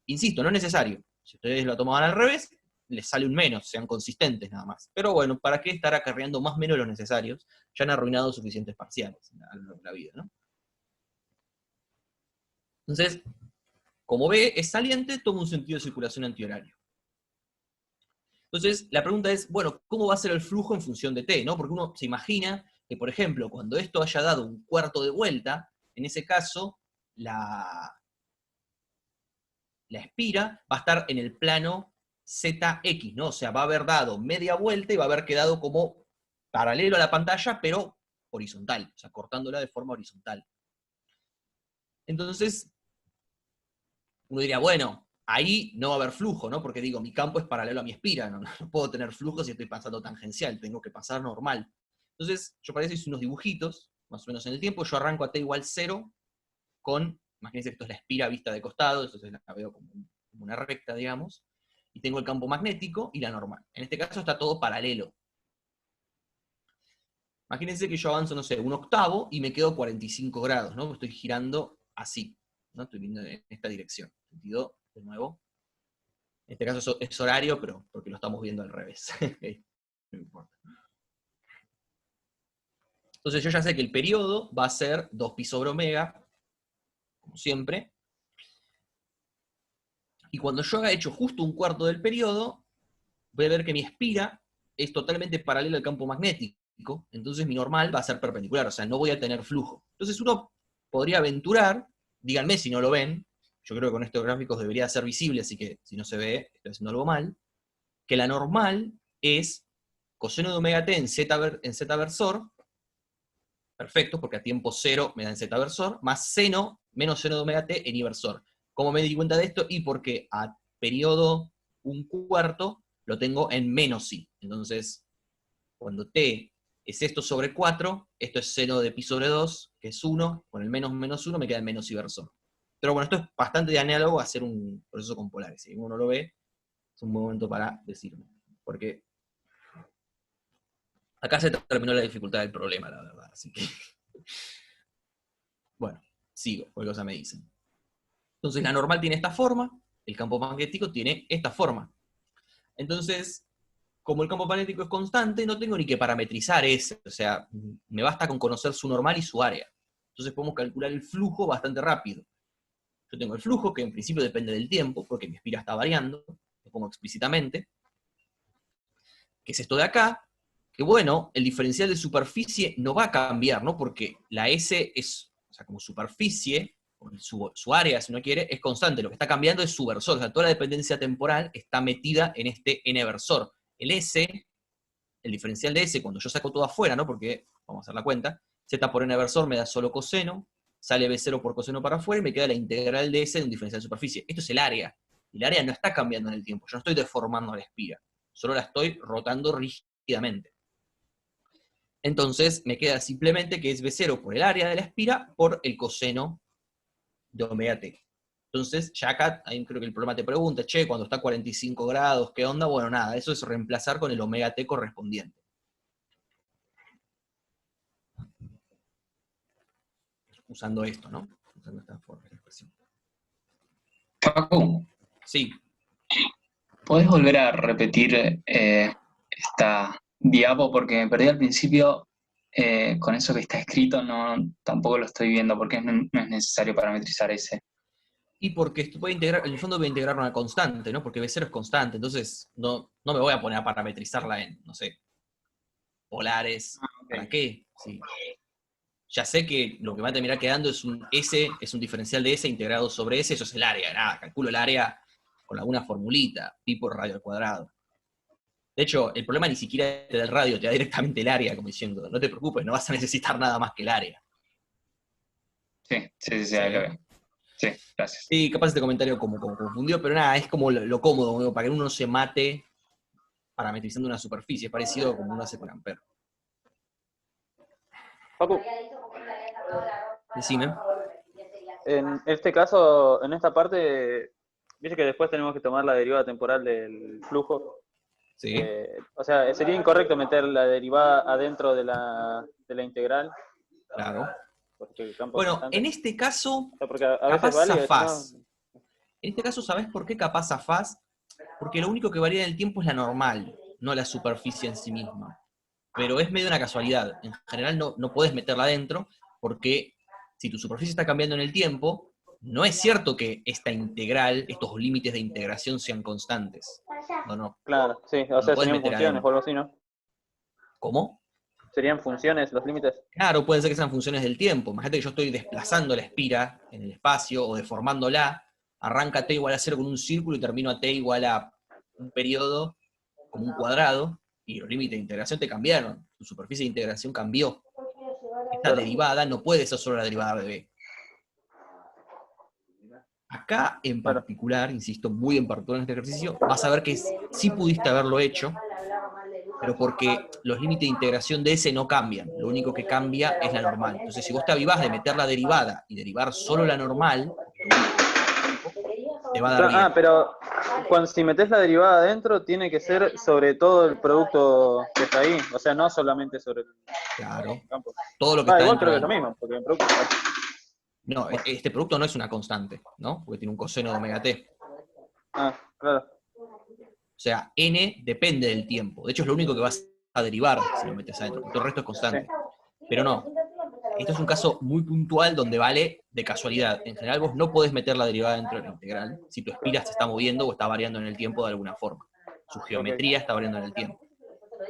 Insisto, no es necesario. Si ustedes lo tomaban al revés, les sale un menos, sean consistentes nada más. Pero bueno, ¿para qué estar acarreando más menos de los necesarios? Ya han arruinado suficientes parciales a lo largo de la vida, ¿no? Entonces, como B es saliente, toma un sentido de circulación antihorario. Entonces, la pregunta es, bueno, ¿cómo va a ser el flujo en función de t? ¿No? Porque uno se imagina que, por ejemplo, cuando esto haya dado un cuarto de vuelta, en ese caso, la espira va a estar en el plano ZX, ¿no? O sea, va a haber dado media vuelta y va a haber quedado como paralelo a la pantalla, pero horizontal, o sea, cortándola de forma horizontal. Entonces, uno diría, bueno, ahí no va a haber flujo, ¿no? Porque digo, mi campo es paralelo a mi espira, no puedo tener flujo si estoy pasando tangencial, tengo que pasar normal. Entonces, yo para eso hice unos dibujitos, más o menos en el tiempo, yo arranco a t igual 0 con, imagínense que esto es la espira vista de costado, entonces la veo como una recta, digamos, y tengo el campo magnético y la normal. En este caso está todo paralelo. Imagínense que yo avanzo, no sé, un octavo y me quedo 45 grados, ¿no? Estoy girando así, ¿no? Estoy viendo en esta dirección. Sentido, de nuevo. En este caso es horario, pero porque lo estamos viendo al revés. No importa. Entonces yo ya sé que el periodo va a ser 2pi sobre omega, como siempre. Y cuando yo haya hecho justo un cuarto del periodo, voy a ver que mi espira es totalmente paralela al campo magnético, entonces mi normal va a ser perpendicular, o sea, no voy a tener flujo. Entonces uno podría aventurar, díganme si no lo ven, yo creo que con estos gráficos debería ser visible, así que si no se ve, estoy haciendo algo mal, que la normal es coseno de omega t en z versor, perfecto, porque a tiempo cero me da en z versor, más seno, menos seno de omega t en i versor. ¿Cómo me di cuenta de esto? Y porque a periodo un cuarto lo tengo en menos i. Entonces, cuando t es esto sobre 4, esto es seno de pi sobre 2, que es 1, con el menos 1 me queda el menos i versor. Pero bueno, esto es bastante análogo a hacer un proceso con polares. Si uno lo ve, es un buen momento para decirlo. Porque acá se terminó la dificultad del problema, la verdad. Así que, bueno, sigo, cualquier cosa me dicen. Entonces la normal tiene esta forma, el campo magnético tiene esta forma. Entonces, como el campo magnético es constante, no tengo ni que parametrizar ese, o sea, me basta con conocer su normal y su área. Entonces podemos calcular el flujo bastante rápido. Yo tengo el flujo, que en principio depende del tiempo, porque mi espira está variando, lo pongo explícitamente, que es esto de acá, que bueno, el diferencial de superficie no va a cambiar, ¿no? Porque la S es, o sea, como superficie, su área, si uno quiere, es constante. Lo que está cambiando es su versor. O sea, toda la dependencia temporal está metida en este n versor. El S, el diferencial de S, cuando yo saco todo afuera, ¿no? Porque, vamos a hacer la cuenta, z por n versor me da solo coseno, sale B0 por coseno para afuera, y me queda la integral de S de un diferencial de superficie. Esto es el área. Y el área no está cambiando en el tiempo. Yo no estoy deformando la espira. Solo la estoy rotando rígidamente. Entonces me queda simplemente que es B0 por el área de la espira por el coseno de omega t. Entonces, ya acá, ahí creo que el problema te pregunta, che, cuando está a 45 grados, ¿qué onda? Bueno, nada, eso es reemplazar con el omega t correspondiente. Usando esto, ¿no? Usando esta forma de expresión. Facu, Sí. ¿podés volver a repetir esta diapo? Porque me perdí al principio con eso que está escrito, no, tampoco lo estoy viendo porque no es necesario parametrizar ese. Y porque esto puede integrar, en el fondo voy a integrar una constante, ¿no? Porque B0 es constante, entonces no me voy a poner a parametrizarla en, no sé, polares. ¿Para qué? Sí. Ya sé que lo que va a terminar quedando es un S, es un diferencial de S integrado sobre S, eso es el área, nada, calculo el área con alguna formulita, pi por radio al cuadrado. De hecho, el problema ni siquiera te da el radio, te da directamente el área, como diciendo, no te preocupes, no vas a necesitar nada más que el área. Sí, ahí lo veo. Sí, gracias. Sí, capaz este comentario como confundió, pero nada, es como lo cómodo, para que uno no se mate parametrizando una superficie, es parecido a como uno hace con Ampere. Facu, Decime. en este caso, en esta parte, dice que después tenemos que tomar la derivada temporal del flujo. Sí. O sea, sería incorrecto meter la derivada adentro de la integral. Claro. Porque el campo es Bueno, constante. en este caso, O sea, porque a capaz veces vale y a veces zafás. no. En este caso, ¿sabés por qué capaz zafás? Porque lo único que varía en el tiempo es la normal, no la superficie en sí misma. Pero es medio una casualidad. En general no podés meterla adentro, porque si tu superficie está cambiando en el tiempo, no es cierto que esta integral, estos límites de integración sean constantes. No. Claro, sí, o No sea, podés serían meter funciones adentro. o algo así, ¿no? ¿Cómo? Serían funciones los límites. Claro, pueden ser que sean funciones del tiempo. Imagínate que yo estoy desplazando la espira en el espacio o deformándola. Arranca t igual a 0 con un círculo y termino a t igual a un periodo como un cuadrado. Y los límites de integración te cambiaron. Tu superficie de integración cambió. Esta Claro. derivada no puede ser solo la derivada de b. Acá en Claro. particular, insisto, muy en particular en este ejercicio, vas a ver que sí pudiste haberlo hecho, pero porque los límites de integración de ese no cambian. Lo único que cambia es la normal. Entonces, si vos te avivás de meter la derivada y derivar solo la normal, te va a dar bien. Pero si metes la derivada adentro, tiene que ser sobre todo el producto que está ahí. O sea, no solamente sobre el Claro. campo. Todo lo que está Igual dentro creo que es lo del... mismo, porque el producto No, este producto no es una constante, ¿no? Porque tiene un coseno de omega t. claro. O sea, n depende del tiempo. De hecho, es lo único que vas a derivar si lo metes adentro, porque todo el resto es constante. Pero no. Esto es un caso muy puntual donde vale de casualidad. En general, vos no podés meter la derivada dentro de la integral si tu espira se está moviendo o está variando en el tiempo de alguna forma. Su geometría está variando en el tiempo.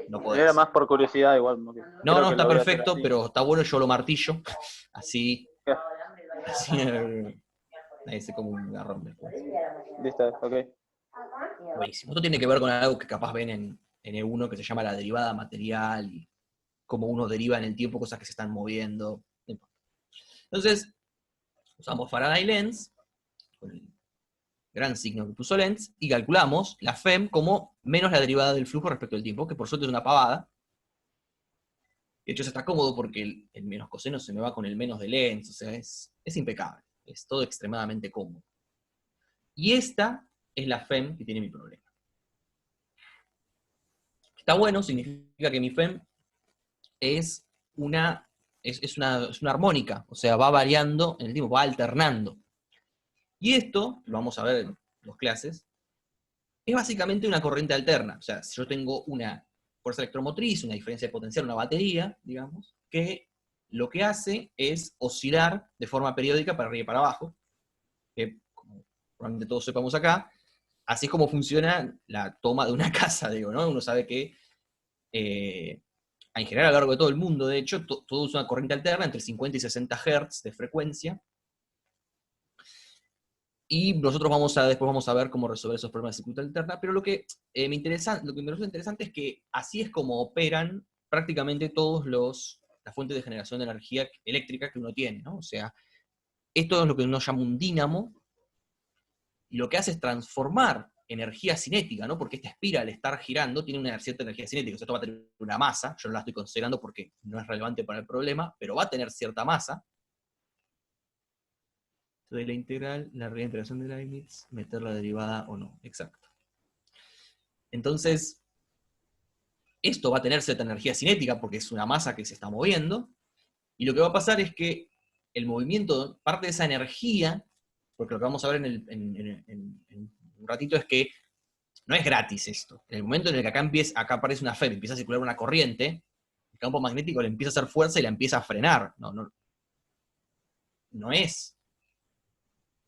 No podés. Era más por curiosidad igual. No, está perfecto, pero está bueno, yo lo martillo. Así nadie se come un garrón después. Listo, ok. Buenísimo. Esto tiene que ver con algo que capaz ven en E1 que se llama la derivada material y cómo uno deriva en el tiempo cosas que se están moviendo. No importa. Entonces, usamos Faraday Lens, con el gran signo que puso Lenz, y calculamos la FEM como menos la derivada del flujo respecto al tiempo, que por suerte es una pavada. De hecho, eso está cómodo porque el menos coseno se me va con el menos de Lenz, o sea, es impecable. Es todo extremadamente cómodo. Y esta es la FEM que tiene mi problema. Está bueno, significa que mi FEM es una armónica, o sea, va variando en el tiempo, va alternando. Y esto, lo vamos a ver en 2 clases, es básicamente una corriente alterna. O sea, si yo tengo una fuerza electromotriz, una diferencia de potencial, una batería, digamos, que lo que hace es oscilar de forma periódica para arriba y para abajo, que como probablemente todos sepamos acá, así es como funciona la toma de una casa, digo, ¿no? Uno sabe que en general a lo largo de todo el mundo, de hecho, todo es una corriente alterna entre 50 y 60 Hz de frecuencia. Y nosotros después vamos a ver cómo resolver esos problemas de circuito alterna, pero lo que me resulta interesante es que así es como operan prácticamente todas las fuentes de generación de energía eléctrica que uno tiene, ¿no? O sea, esto es lo que uno llama un dínamo, y lo que hace es transformar energía cinética, ¿no? Porque esta espira al estar girando tiene una cierta energía cinética, o sea, esto va a tener una masa, yo no la estoy considerando porque no es relevante para el problema, pero va a tener cierta masa. De la integral, la reintegración de Leibniz, meter la derivada o no, exacto. Entonces, esto va a tener cierta energía cinética porque es una masa que se está moviendo, y lo que va a pasar es que el movimiento, parte de esa energía, porque lo que vamos a ver en un ratito es que no es gratis esto. En el momento en el que acá aparece una FEM, empieza a circular una corriente, el campo magnético le empieza a hacer fuerza y la empieza a frenar. No es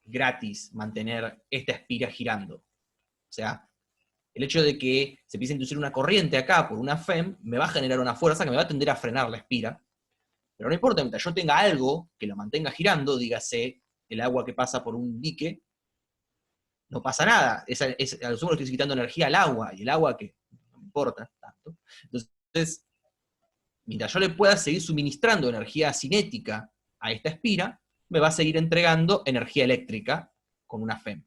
gratis mantener esta espira girando. O sea, el hecho de que se empiece a inducir una corriente acá por una FEM me va a generar una fuerza que me va a tender a frenar la espira. Pero no importa, mientras yo tenga algo que lo mantenga girando, dígase el agua que pasa por un dique, no pasa nada. A lo sumo le estoy quitando energía al agua, y el agua que no me importa tanto. Entonces, mientras yo le pueda seguir suministrando energía cinética a esta espira, me va a seguir entregando energía eléctrica con una FEM.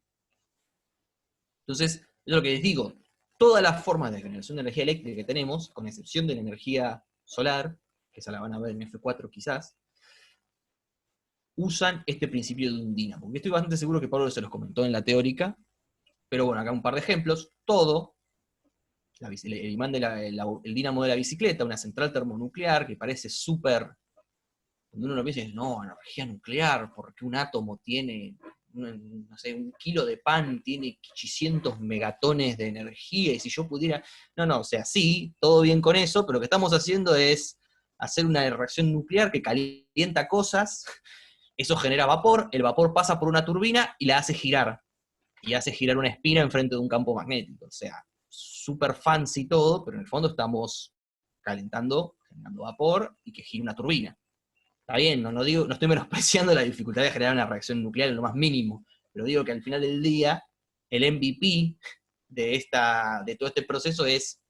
Entonces, es lo que les digo, todas las formas de generación de energía eléctrica que tenemos, con excepción de la energía solar, que esa la van a ver en F4 quizás, usan este principio de un dínamo. Estoy bastante seguro que Pablo se los comentó en la teórica, pero bueno, acá un par de ejemplos. Todo, el imán el dínamo de la bicicleta, una central termonuclear que parece súper, cuando uno lo piensa, no, energía nuclear, porque un átomo tiene, no sé, un kilo de pan tiene 800 megatones de energía, y si yo pudiera, no, o sea, sí, todo bien con eso, pero lo que estamos haciendo es hacer una reacción nuclear que calienta cosas, eso genera vapor, el vapor pasa por una turbina y la hace girar, y hace girar una espina enfrente de un campo magnético, o sea, súper fancy todo, pero en el fondo estamos calentando, generando vapor, y que gire una turbina. Está bien, no estoy menospreciando la dificultad de generar una reacción nuclear en lo más mínimo, pero digo que al final del día, el MVP de todo este proceso es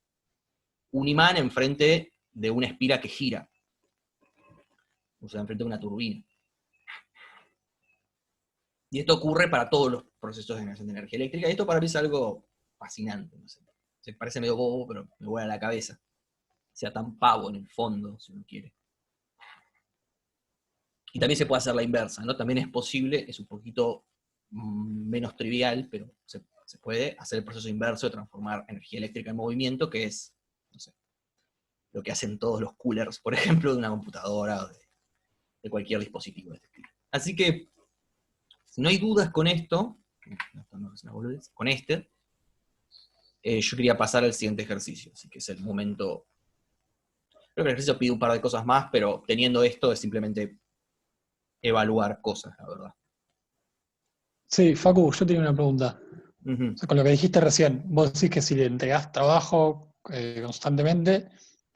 un imán enfrente de una espira que gira, o sea, enfrente de una turbina. Y esto ocurre para todos los procesos de generación de energía eléctrica, y esto para mí es algo fascinante, no sé. Se parece medio bobo, pero me vuela la cabeza. Sea tan pavo en el fondo, si uno quiere. Y también se puede hacer la inversa, ¿no? También es posible, es un poquito menos trivial, pero se puede hacer el proceso inverso de transformar energía eléctrica en movimiento, que es, no sé, lo que hacen todos los coolers, por ejemplo, de una computadora o de cualquier dispositivo de este estilo. Así que, si no hay dudas con esto, con este, yo quería pasar al siguiente ejercicio, así que es el momento. Creo que el ejercicio pide un par de cosas más, pero teniendo esto es simplemente evaluar cosas, la verdad. Sí, Facu, yo tenía una pregunta. Uh-huh. O sea, con lo que dijiste recién, vos decís que si le entregás trabajo constantemente,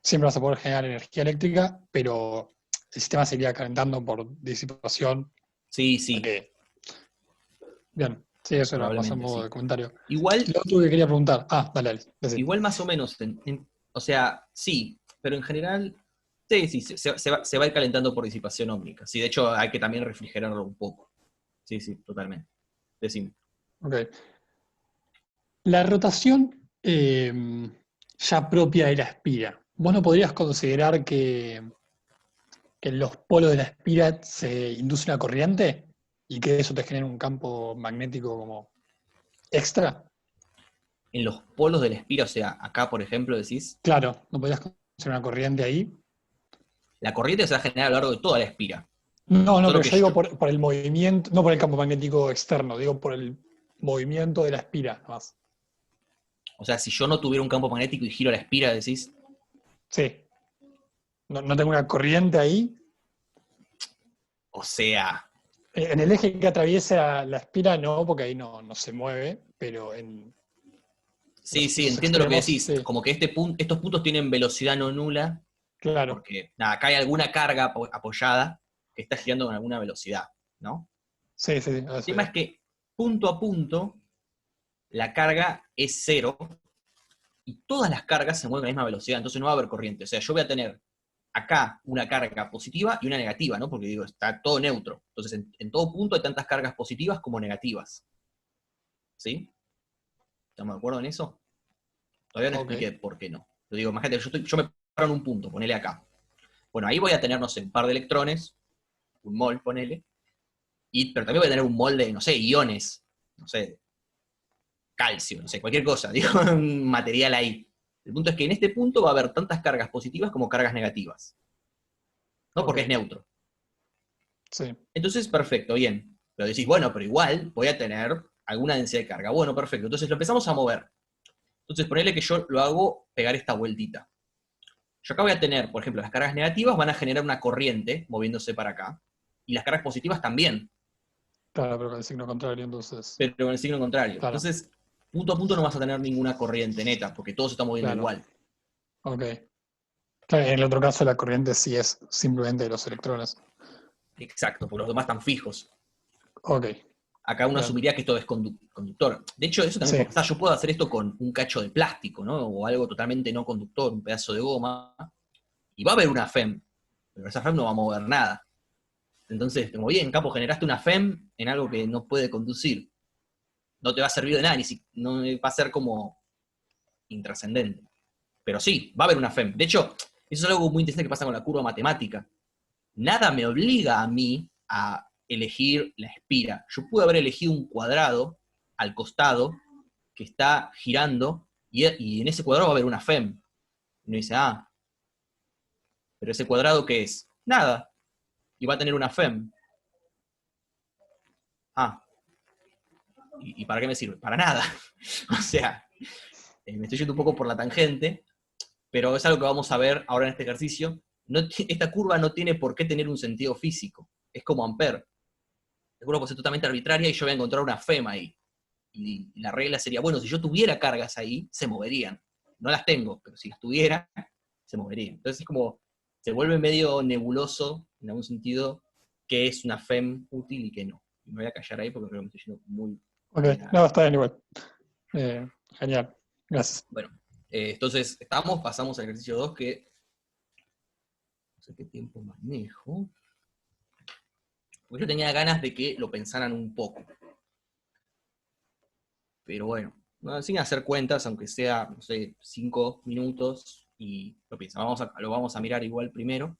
siempre vas a poder generar energía eléctrica, pero el sistema seguiría calentando por disipación. Sí, sí. Okay. Bien, sí, eso era más a modo sí. de comentario. Igual, lo otro que quería preguntar, dale. Igual más o menos, o sea, sí, pero en general, sí, se va a ir calentando por disipación óptica. Sí, de hecho hay que también refrigerarlo un poco. Sí, totalmente. Decime. Ok. La rotación ya propia de la espira. ¿Vos no podrías considerar que en los polos de la espira se induce una corriente y que eso te genera un campo magnético como extra? En los polos de la espira, o sea, acá por ejemplo decís... Claro, ¿no podrías considerar una corriente ahí? La corriente se va a generar a lo largo de toda la espira. No, Solo pero que yo digo por el movimiento, no por el campo magnético externo, digo por el movimiento de la espira, nomás. O sea, si yo no tuviera un campo magnético y giro la espira, decís... Sí. ¿No tengo una corriente ahí? O sea... En el eje que atraviesa la espira no, porque ahí no se mueve, pero en... Sí, los entiendo lo que extremos, decís. sí. Como que estos puntos tienen velocidad no nula. Claro. Porque, acá hay alguna carga apoyada que está girando con alguna velocidad, ¿no? Sí. El tema es que, punto a punto, la carga es cero, y todas las cargas se mueven a la misma velocidad, entonces no va a haber corriente. O sea, yo voy a tener acá una carga positiva y una negativa, ¿no? Porque digo, está todo neutro. Entonces, en todo punto hay tantas cargas positivas como negativas. ¿Sí? ¿Estamos de acuerdo en eso? Todavía no expliqué por qué no. Lo digo, imagínate, yo me paro en un punto, ponele acá. Bueno, ahí voy a tener, no sé, un par de electrones, un mol, ponele, pero también voy a tener un mol de, no sé, iones, no sé, calcio, no sé, cualquier cosa, digo, un material ahí. El punto es que en este punto va a haber tantas cargas positivas como cargas negativas. ¿No? Porque es neutro. Sí. Entonces, perfecto, bien. Pero decís, bueno, pero igual voy a tener alguna densidad de carga. Bueno, perfecto. Entonces lo empezamos a mover. Entonces, ponele que yo lo hago pegar esta vueltita. Yo acá voy a tener, por ejemplo, las cargas negativas van a generar una corriente moviéndose para acá. Y las cargas positivas también. Claro, pero con el signo contrario, entonces. Pero con el signo contrario. Claro. Entonces, punto a punto no vas a tener ninguna corriente neta, porque todo se está moviendo igual. Ok. Claro, en el otro caso la corriente sí es simplemente de los electrones. Exacto, porque los demás están fijos. Ok. Acá uno asumiría que esto es conductor. De hecho, eso también puede pasar. Yo puedo hacer esto con un cacho de plástico, ¿no? O algo totalmente no conductor, un pedazo de goma. Y va a haber una FEM, pero esa FEM no va a mover nada. Entonces, como bien, capo, generaste una FEM en algo que no puede conducir. No te va a servir de nada, no va a ser como intrascendente. Pero sí, va a haber una FEM. De hecho, eso es algo muy interesante que pasa con la curva matemática. Nada me obliga a mí a elegir la espira. Yo pude haber elegido un cuadrado al costado que está girando, y en ese cuadrado va a haber una FEM. Y uno dice, pero ese cuadrado, ¿qué es? Nada. Y va a tener una FEM. ¿Y para qué me sirve? Para nada. O sea, me estoy yendo un poco por la tangente, pero es algo que vamos a ver ahora en este ejercicio. Esta curva no tiene por qué tener un sentido físico. Es como Ampère. La curva puede ser totalmente arbitraria y yo voy a encontrar una FEM ahí. Y la regla sería, bueno, si yo tuviera cargas ahí, se moverían. No las tengo, pero si las tuviera, se moverían. Entonces es como, se vuelve medio nebuloso, en algún sentido, qué es una FEM útil y qué no. Y me voy a callar ahí porque creo que me estoy yendo muy... Ok, no, está bien igual. Genial, gracias. Bueno, entonces pasamos al ejercicio 2, que no sé qué tiempo manejo. Porque yo tenía ganas de que lo pensaran un poco. Pero bueno, no, sin hacer cuentas, aunque sea, no sé, 5 minutos, y lo piensan. Lo vamos a mirar igual primero.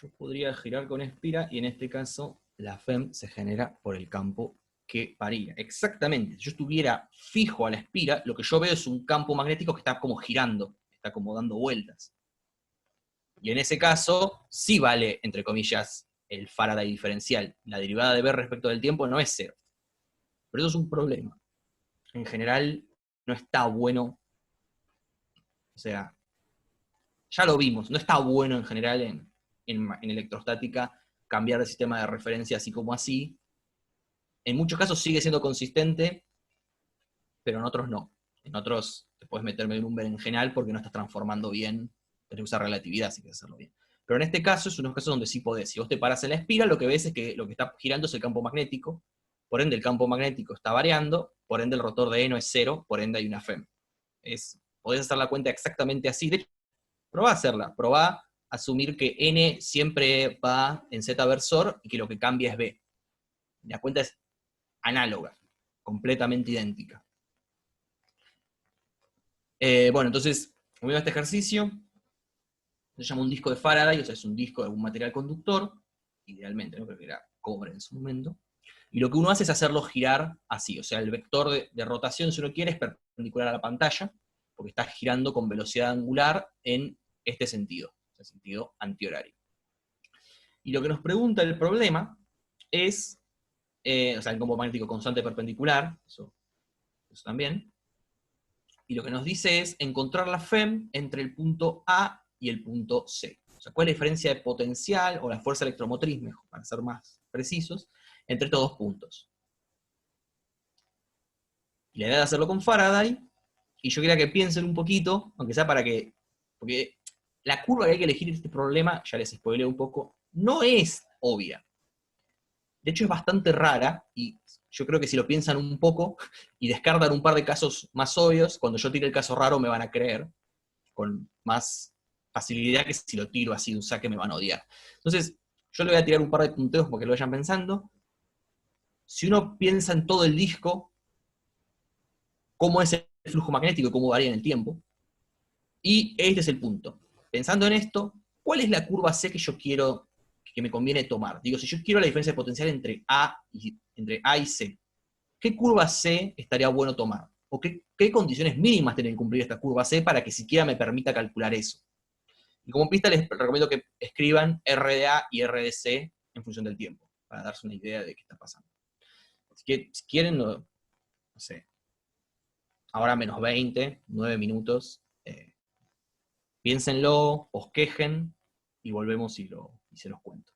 Yo podría girar con espira, y en este caso la FEM se genera por el campo que varía. Exactamente, si yo estuviera fijo a la espira, lo que yo veo es un campo magnético que está como girando, está como dando vueltas. Y en ese caso, sí vale, entre comillas, el Faraday diferencial. La derivada de B respecto del tiempo no es 0. Pero eso es un problema. En general, no está bueno. O sea, ya lo vimos, no está bueno en general en electrostática cambiar de sistema de referencia así como así. En muchos casos sigue siendo consistente, pero en otros no. En otros te puedes meterme en un berenjenal porque no estás transformando bien, tenés que usar relatividad si quieres hacerlo bien. Pero en este caso es unos casos donde sí podés. Si vos te parás en la espira, lo que ves es que lo que está girando es el campo magnético, por ende el campo magnético está variando, por ende el rotor de E no es 0, por ende hay una FEM. Podés hacer la cuenta exactamente así. De hecho, probá a hacerla, probá a asumir que N siempre va en Z versor y que lo que cambia es B. La cuenta es análoga, completamente idéntica. Bueno, entonces, volviendo a este ejercicio, se llama un disco de Faraday, o sea, es un disco de algún material conductor, idealmente, ¿no? Creo que era cobre en su momento. Y lo que uno hace es hacerlo girar así, o sea, el vector de rotación, si uno quiere, es perpendicular a la pantalla, porque está girando con velocidad angular en este sentido, el sentido antihorario. Y lo que nos pregunta el problema es, o sea, el campo magnético constante perpendicular, eso también, y lo que nos dice es encontrar la FEM entre el punto A y el punto C. O sea, ¿cuál es la diferencia de potencial, o la fuerza electromotriz, mejor, para ser más precisos, entre estos dos puntos? Y la idea de hacerlo con Faraday, y yo quería que piensen un poquito, aunque sea porque la curva que hay que elegir en este problema, ya les spoileo un poco, no es obvia. De hecho es bastante rara, y yo creo que si lo piensan un poco, y descartan un par de casos más obvios, cuando yo tire el caso raro me van a creer, con más facilidad que si lo tiro así de un saque me van a odiar. Entonces, yo le voy a tirar un par de punteos porque lo vayan pensando. Si uno piensa en todo el disco, cómo es el flujo magnético y cómo varía en el tiempo, y este es el punto. Pensando en esto, ¿cuál es la curva C que yo quiero, que me conviene tomar? Digo, si yo quiero la diferencia de potencial entre A y C, ¿qué curva C estaría bueno tomar? ¿O qué condiciones mínimas tiene que cumplir esta curva C para que siquiera me permita calcular eso? Y como pista les recomiendo que escriban R de A y R de C en función del tiempo, para darse una idea de qué está pasando. Así que si quieren, no sé, ahora menos 20, 9 minutos, piénsenlo, bosquejen, y volvemos y se los cuento.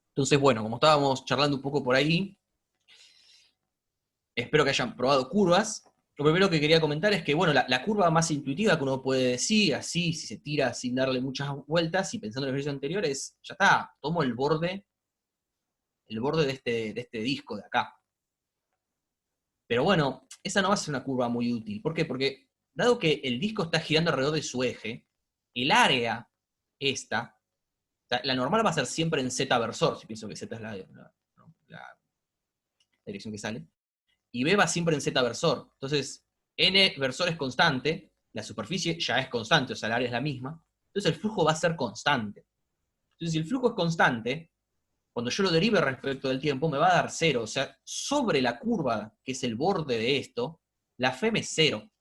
Entonces, bueno, como estábamos charlando un poco por ahí, espero que hayan probado curvas. Lo primero que quería comentar es que, bueno, la curva más intuitiva que uno puede decir, así, si se tira sin darle muchas vueltas, y pensando en el ejercicio anterior, es, ya está, tomo el borde de este disco de acá. Pero bueno, esa no va a ser una curva muy útil. ¿Por qué? Porque dado que el disco está girando alrededor de su eje, el área esta, o sea, la normal va a ser siempre en Z versor, si pienso que Z es la dirección que sale, y B va siempre en Z versor. Entonces, N versor es constante, la superficie ya es constante, o sea, el área es la misma, entonces el flujo va a ser constante. Entonces, si el flujo es constante, cuando yo lo derive respecto del tiempo, me va a dar 0. O sea, sobre la curva, que es el borde de esto, la FEM es 0.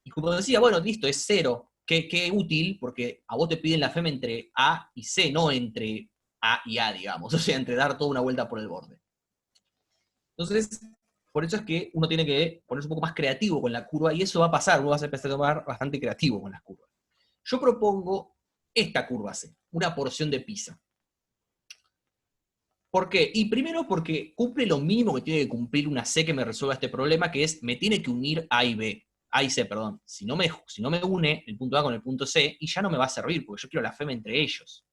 Y como decía, bueno, listo, es 0. Qué útil, porque a vos te piden la FEM entre A y C, no entre A y A, digamos. O sea, entre dar toda una vuelta por el borde. Entonces, por eso es que uno tiene que ponerse un poco más creativo con la curva, y eso va a pasar, uno va a empezar a tomar bastante creativo con las curvas. Yo propongo esta curva C, una porción de Pisa. ¿Por qué? Y primero porque cumple lo mínimo que tiene que cumplir una C que me resuelva este problema, que es, me tiene que unir A y B. A y C, perdón. Si no me une el punto A con el punto C, y ya no me va a servir, porque yo quiero la FEM entre ellos.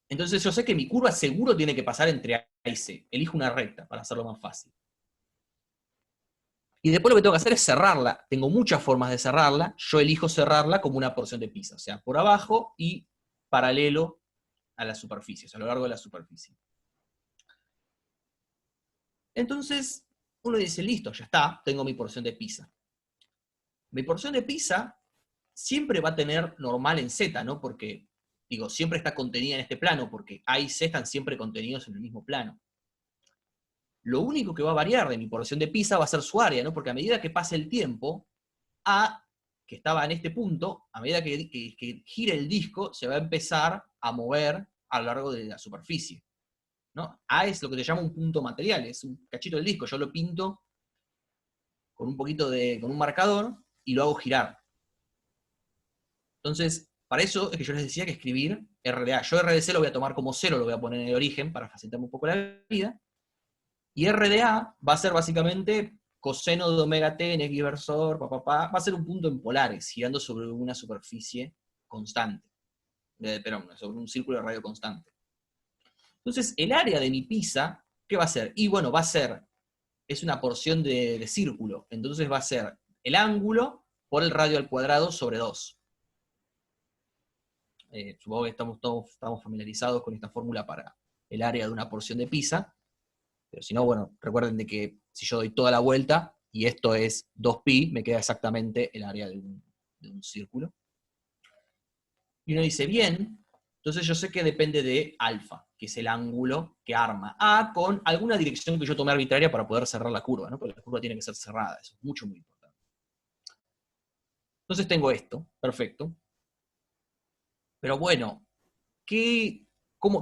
Entonces yo sé que mi curva seguro tiene que pasar entre A y C. Elijo una recta para hacerlo más fácil. Y después lo que tengo que hacer es cerrarla. Tengo muchas formas de cerrarla. Yo elijo cerrarla como una porción de Pisa. O sea, por abajo y paralelo a la superficie, o sea, a lo largo de la superficie. Entonces, uno dice, listo, ya está, tengo mi porción de Pisa. Mi porción de Pisa siempre va a tener normal en Z, ¿no? Porque, digo, siempre está contenida en este plano, porque A y C están siempre contenidos en el mismo plano. Lo único que va a variar de mi porción de Pisa va a ser su área, ¿no? Porque a medida que pase el tiempo, A, que estaba en este punto, a medida que gire el disco, se va a empezar a mover a lo largo de la superficie, ¿no? A es lo que se llama un punto material, es un cachito del disco, yo lo pinto con con un marcador y lo hago girar. Entonces, para eso es que yo les decía que escribir RDA. Yo RDC lo voy a tomar como 0, lo voy a poner en el origen para facilitarme un poco la vida, y RDA va a ser básicamente coseno de omega t en X versor, va a ser un punto en polares, girando sobre una superficie constante, perdón, sobre un círculo de radio constante. Entonces, el área de mi Pisa, ¿qué va a ser? Y bueno, es una porción de círculo, entonces va a ser el ángulo por el radio al cuadrado sobre 2. Supongo que estamos familiarizados con esta fórmula para el área de una porción de Pisa, pero si no, bueno, recuerden de que si yo doy toda la vuelta, y esto es 2pi, me queda exactamente el área de un círculo. Y uno dice, bien, entonces yo sé que depende de alfa, que es el ángulo que arma A con alguna dirección que yo tomé arbitraria para poder cerrar la curva, ¿no? Porque la curva tiene que ser cerrada, eso es muy importante. Entonces tengo esto, perfecto. Pero bueno, ¿qué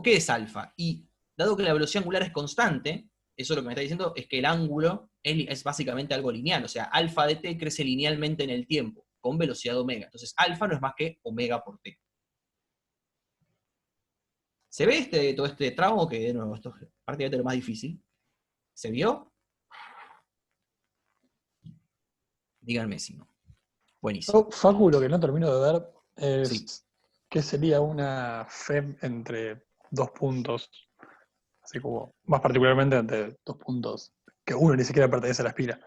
es alfa? Y dado que la velocidad angular es constante, eso lo que me está diciendo es que el ángulo es básicamente algo lineal, o sea, alfa de t crece linealmente en el tiempo, con velocidad omega. Entonces alfa no es más que omega por t. ¿Se ve todo este tramo? Que de nuevo, esto es prácticamente lo más difícil. ¿Se vio? Díganme si no. Buenísimo. Facu, lo que no termino de ver es Sí. qué sería una FEM entre dos puntos, así como, más particularmente entre dos puntos que uno ni siquiera pertenece a la espira.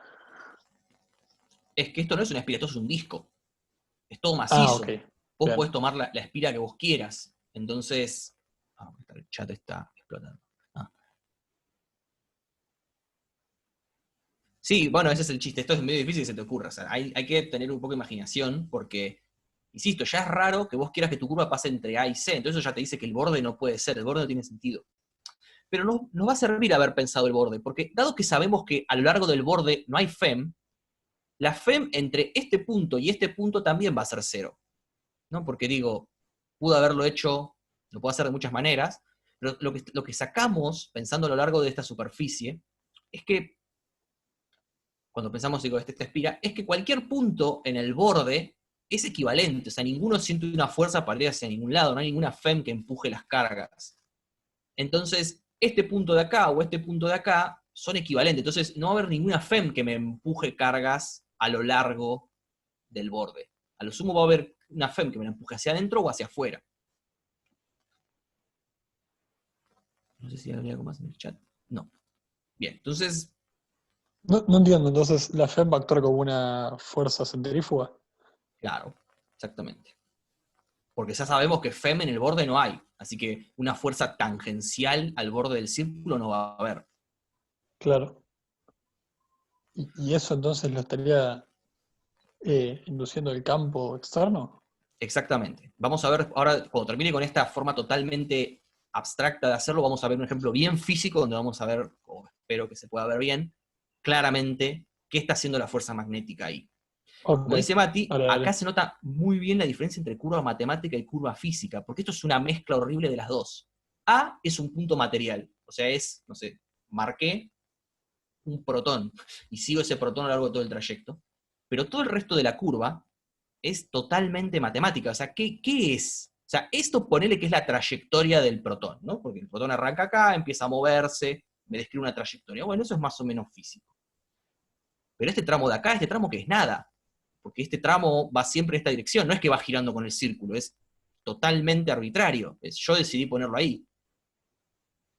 Es que esto no es una espira, esto es un disco. Es todo Ah, macizo. ok. Vos Bien. podés tomar la espira que vos quieras. Entonces, el chat está explotando. Sí, bueno, ese es el chiste. Esto es medio difícil que se te ocurra. O sea, hay que tener un poco de imaginación porque, insisto, ya es raro que vos quieras que tu curva pase entre A y C. Entonces eso ya te dice que el borde no puede ser, el borde no tiene sentido. Pero no nos va a servir haber pensado el borde, porque dado que sabemos que a lo largo del borde no hay FEM, la FEM entre este punto y este punto también va a ser 0. ¿No? Porque digo, pudo haberlo hecho, lo puedo hacer de muchas maneras, pero lo que sacamos, pensando a lo largo de esta superficie, es que, cuando pensamos digo, esta espira, es que cualquier punto en el borde es equivalente, o sea, ninguno siente una fuerza para ir hacia ningún lado, no hay ninguna FEM que empuje las cargas. Entonces, este punto de acá o este punto de acá son equivalentes, entonces no va a haber ninguna FEM que me empuje cargas a lo largo del borde. A lo sumo va a haber una FEM que me la empuje hacia adentro o hacia afuera. No sé si habría algo más en el chat. No. Bien, entonces, No entiendo, entonces la FEM va a actuar como una fuerza centrífuga. Claro, exactamente. Porque ya sabemos que FEM en el borde no hay, así que una fuerza tangencial al borde del círculo no va a haber. Claro. Y eso entonces lo estaría induciendo el campo externo. Exactamente. Vamos a ver, ahora cuando termine con esta forma totalmente abstracta de hacerlo, vamos a ver un ejemplo bien físico donde vamos a ver, o espero que se pueda ver bien, claramente qué está haciendo la fuerza magnética ahí. Ok, Como dice Mati, dale, acá dale. se nota muy bien la diferencia entre curva matemática y curva física, porque esto es una mezcla horrible de las dos. A es un punto material, o sea, es, no sé, marqué un protón y sigo ese protón a lo largo de todo el trayecto, pero todo el resto de la curva es totalmente matemática. O sea, ¿qué es? O sea, esto ponele que es la trayectoria del protón, ¿no? Porque el protón arranca acá, empieza a moverse, me describe una trayectoria. Bueno, eso es más o menos físico. Pero este tramo de acá, este tramo que es nada, porque este tramo va siempre en esta dirección, no es que va girando con el círculo, es totalmente arbitrario. Yo decidí ponerlo ahí.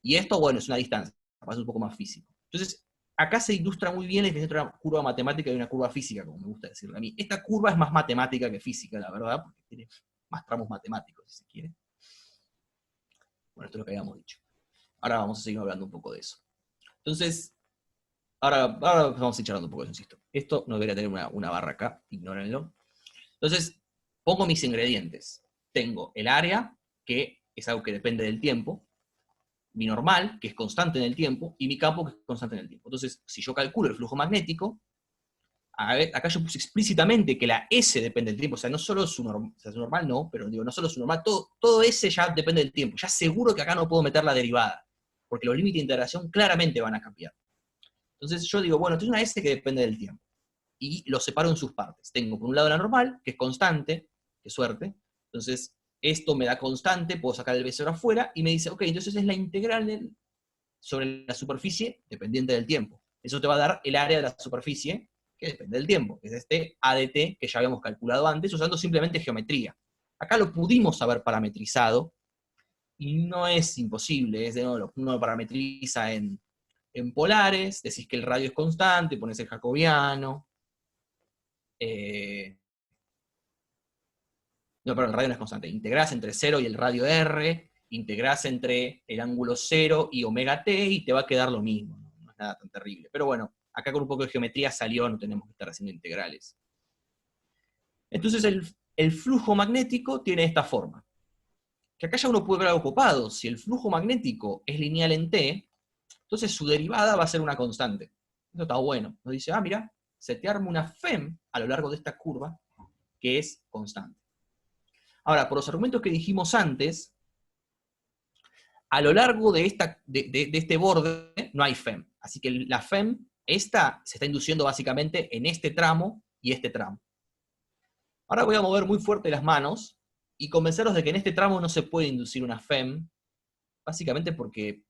Y esto, bueno, es una distancia, es un poco más físico. Entonces, acá se ilustra muy bien la diferencia entre una curva matemática y una curva física, como me gusta decirle a mí. Esta curva es más matemática que física, la verdad, porque tiene más tramos matemáticos, si se quiere. Bueno, esto es lo que habíamos dicho. Ahora vamos a seguir hablando un poco de eso. Entonces, ahora vamos a ir charlando un poco de eso, insisto. Esto no debería tener una barra acá, ignórenlo. Entonces, pongo mis ingredientes. Tengo el área, que es algo que depende del tiempo, mi normal, que es constante en el tiempo, y mi campo, que es constante en el tiempo. Entonces, si yo calculo el flujo magnético, acá yo puse explícitamente que la S depende del tiempo, o sea, no solo su normal, o sea, su normal no, pero digo, no solo su normal, todo S ya depende del tiempo. Ya seguro que acá no puedo meter la derivada, porque los límites de integración claramente van a cambiar. Entonces yo digo, bueno, tengo una S que depende del tiempo, y lo separo en sus partes. Tengo por un lado la normal, que es constante, qué suerte, entonces esto me da constante, puedo sacar el B0 afuera, y me dice, ok, entonces es la integral sobre la superficie dependiente del tiempo. Eso te va a dar el área de la superficie que depende del tiempo, que es este ADT que ya habíamos calculado antes, usando simplemente geometría. Acá lo pudimos haber parametrizado, y no es imposible, es de nuevo, uno lo parametriza en polares, decís que el radio es constante, pones el jacobiano, no, perdón, el radio no es constante, integrás entre 0 y el radio R, integrás entre el ángulo 0 y omega t, y te va a quedar lo mismo, no es nada tan terrible. Pero bueno, acá con un poco de geometría salió, no tenemos que estar haciendo integrales. Entonces el flujo magnético tiene esta forma. Que acá ya uno puede ver algo copado. Si el flujo magnético es lineal en t, entonces su derivada va a ser una constante. Eso está bueno. Nos dice, mira, se te arma una FEM a lo largo de esta curva que es constante. Ahora, por los argumentos que dijimos antes, a lo largo de este borde no hay FEM. Así que la FEM, esta se está induciendo básicamente en este tramo y este tramo. Ahora voy a mover muy fuerte las manos y convenceros de que en este tramo no se puede inducir una FEM, básicamente porque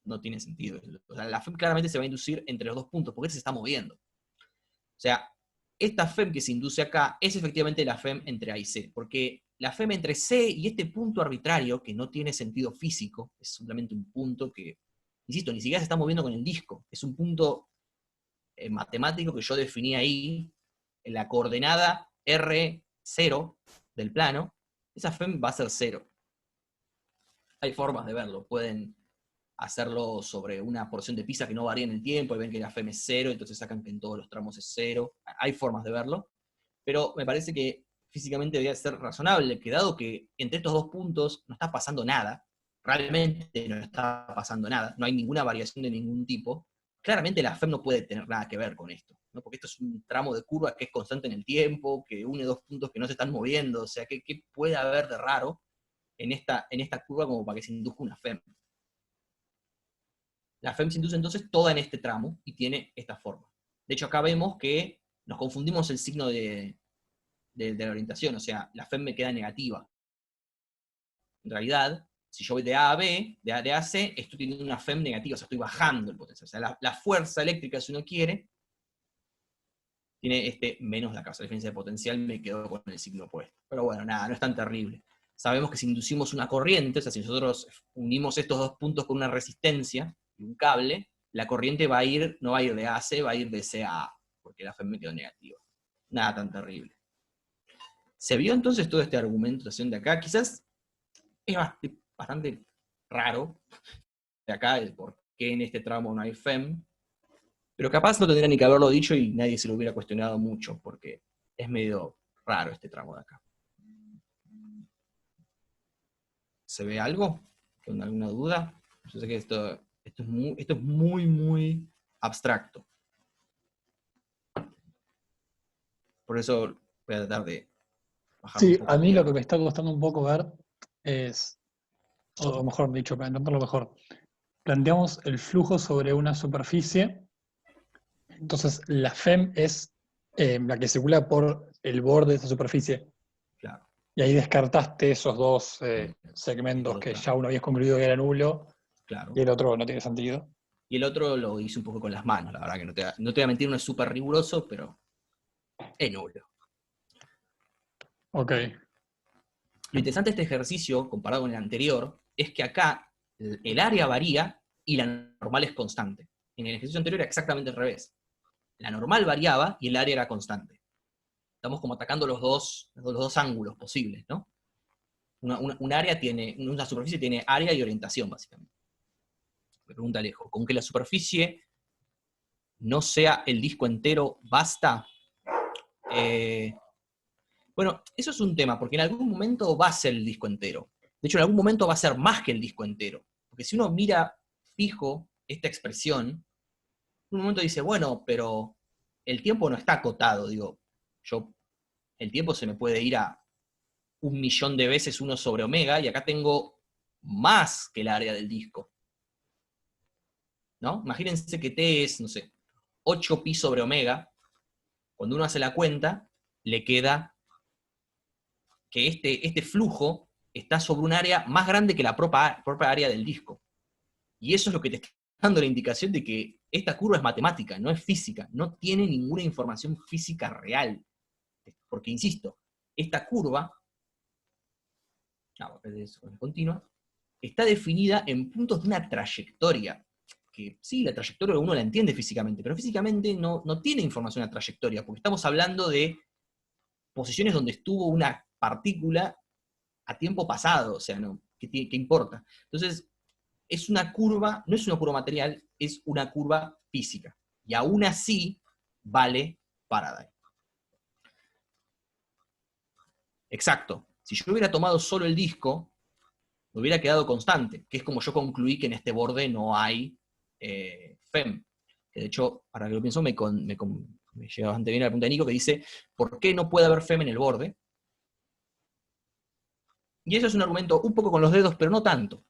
no tiene sentido. O sea, la FEM claramente se va a inducir entre los dos puntos, porque este se está moviendo. O sea, esta FEM que se induce acá es efectivamente la FEM entre A y C, porque la FEM entre C y este punto arbitrario, que no tiene sentido físico, es simplemente un punto que, insisto, ni siquiera se está moviendo con el disco, es un punto matemático que yo definí ahí, en la coordenada R0 del plano, esa FEM va a ser 0. Hay formas de verlo, pueden hacerlo sobre una porción de pizza que no varía en el tiempo, y ven que la FEM es 0, entonces sacan que en todos los tramos es 0. Hay formas de verlo, pero me parece que físicamente debería ser razonable, que dado que entre estos dos puntos no está pasando nada, realmente no está pasando nada, no hay ninguna variación de ningún tipo, claramente la FEM no puede tener nada que ver con esto, ¿no? Porque esto es un tramo de curva que es constante en el tiempo, que une dos puntos que no se están moviendo, o sea, ¿qué puede haber de raro en esta curva como para que se induzca una FEM? La FEM se induce entonces toda en este tramo y tiene esta forma. De hecho, acá vemos que nos confundimos el signo de la orientación, o sea, la FEM me queda negativa. En realidad, si yo voy de A a B, de A a C, estoy teniendo una FEM negativa, o sea, estoy bajando el potencial. O sea, la fuerza eléctrica, si uno quiere, tiene menos la causa. La diferencia de potencial me quedó con el signo opuesto. Pero bueno, nada, no es tan terrible. Sabemos que si inducimos una corriente, o sea, si nosotros unimos estos dos puntos con una resistencia y un cable, la corriente va a ir, no va a ir de AC, va a ir de C a A, porque la FEM me quedó negativa. Nada tan terrible. ¿Se vio entonces toda esta argumentación de acá? Quizás es bastante raro de acá el por qué en este tramo no hay FEM, pero capaz no tendría ni que haberlo dicho y nadie se lo hubiera cuestionado mucho, porque es medio raro este tramo de acá. ¿Se ve algo? ¿Con alguna duda? Yo sé que esto es muy, muy abstracto. Por eso voy a tratar de bajar un Sí, poco. a mí lo que me está costando un poco ver es, o mejor dicho, para entenderlo mejor, planteamos el flujo sobre una superficie, entonces la FEM es la que circula por el borde de esa superficie, Claro. y ahí descartaste esos dos segmentos Los que dos ya uno habías concluido que era nulo, Claro. y el otro no tiene sentido. Y el otro lo hice un poco con las manos, la verdad que no te voy a mentir, no es súper riguroso, pero es nulo. Ok, Lo interesante de este ejercicio, comparado con el anterior, es que acá el área varía y la normal es constante. En el ejercicio anterior era exactamente al revés. La normal variaba y el área era constante. Estamos como atacando los dos ángulos posibles, ¿no? Una superficie tiene área y orientación, básicamente. Me pregunta Alejo, ¿con que la superficie no sea el disco entero basta? Bueno, eso es un tema, porque en algún momento va a ser el disco entero. De hecho, en algún momento va a ser más que el disco entero. Porque si uno mira fijo esta expresión, en un momento dice, bueno, pero el tiempo no está acotado. Digo, el tiempo se me puede ir a 1.000.000 de veces 1 sobre omega, y acá tengo más que el área del disco. ¿No? Imagínense que T es, no sé, 8 pi sobre omega. Cuando uno hace la cuenta, le queda que este flujo está sobre un área más grande que la propia área del disco. Y eso es lo que te está dando la indicación de que esta curva es matemática, no es física, no tiene ninguna información física real. Porque, insisto, esta curva, continua, está definida en puntos de una trayectoria. Que sí, la trayectoria uno la entiende físicamente, pero físicamente no tiene información de la trayectoria, porque estamos hablando de posiciones donde estuvo una partícula a tiempo pasado, o sea, ¿qué importa? Entonces, es una curva, no es una curva material, es una curva física. Y aún así, vale Faraday. Exacto. Si yo hubiera tomado solo el disco, me hubiera quedado constante, que es como yo concluí que en este borde no hay FEM. Que de hecho, ahora que lo pienso, me llega bastante bien la pregunta de Nico, que dice, ¿por qué no puede haber FEM en el borde? Y eso es un argumento un poco con los dedos, pero no tanto.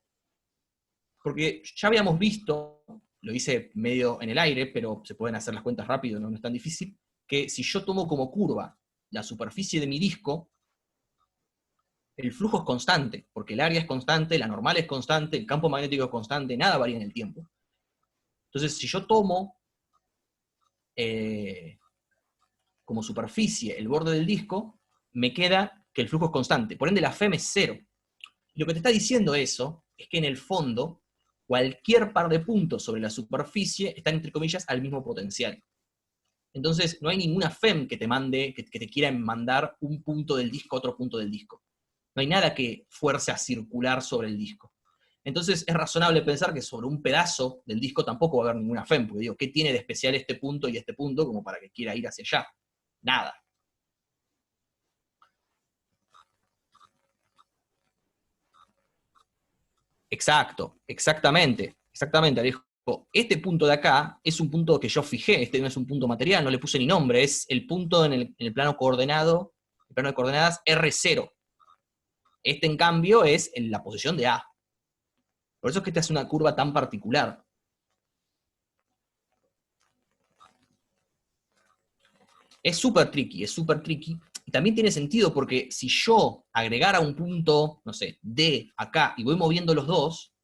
Porque ya habíamos visto, lo hice medio en el aire, pero se pueden hacer las cuentas rápido, no es tan difícil, que si yo tomo como curva la superficie de mi disco, el flujo es constante, porque el área es constante, la normal es constante, el campo magnético es constante, nada varía en el tiempo. Entonces, si yo tomo como superficie el borde del disco, me queda que el flujo es constante. Por ende, la FEM es 0. Y lo que te está diciendo eso es que en el fondo, cualquier par de puntos sobre la superficie están, entre comillas, al mismo potencial. Entonces, no hay ninguna FEM que te mande, que te quiera mandar un punto del disco a otro punto del disco. No hay nada que fuerce a circular sobre el disco. Entonces, es razonable pensar que sobre un pedazo del disco tampoco va a haber ninguna FEM, porque digo, ¿qué tiene de especial este punto y este punto como para que quiera ir hacia allá? Nada. Exacto, exactamente, Alejo. Este punto de acá es un punto que yo fijé, este no es un punto material, no le puse ni nombre, es el punto en el plano coordenado, el plano de coordenadas R0. Este, en cambio, es en la posición de A. Por eso es que esta es una curva tan particular. Es súper tricky, y también tiene sentido porque si yo agregara un punto, no sé, D acá, y voy moviendo los dos,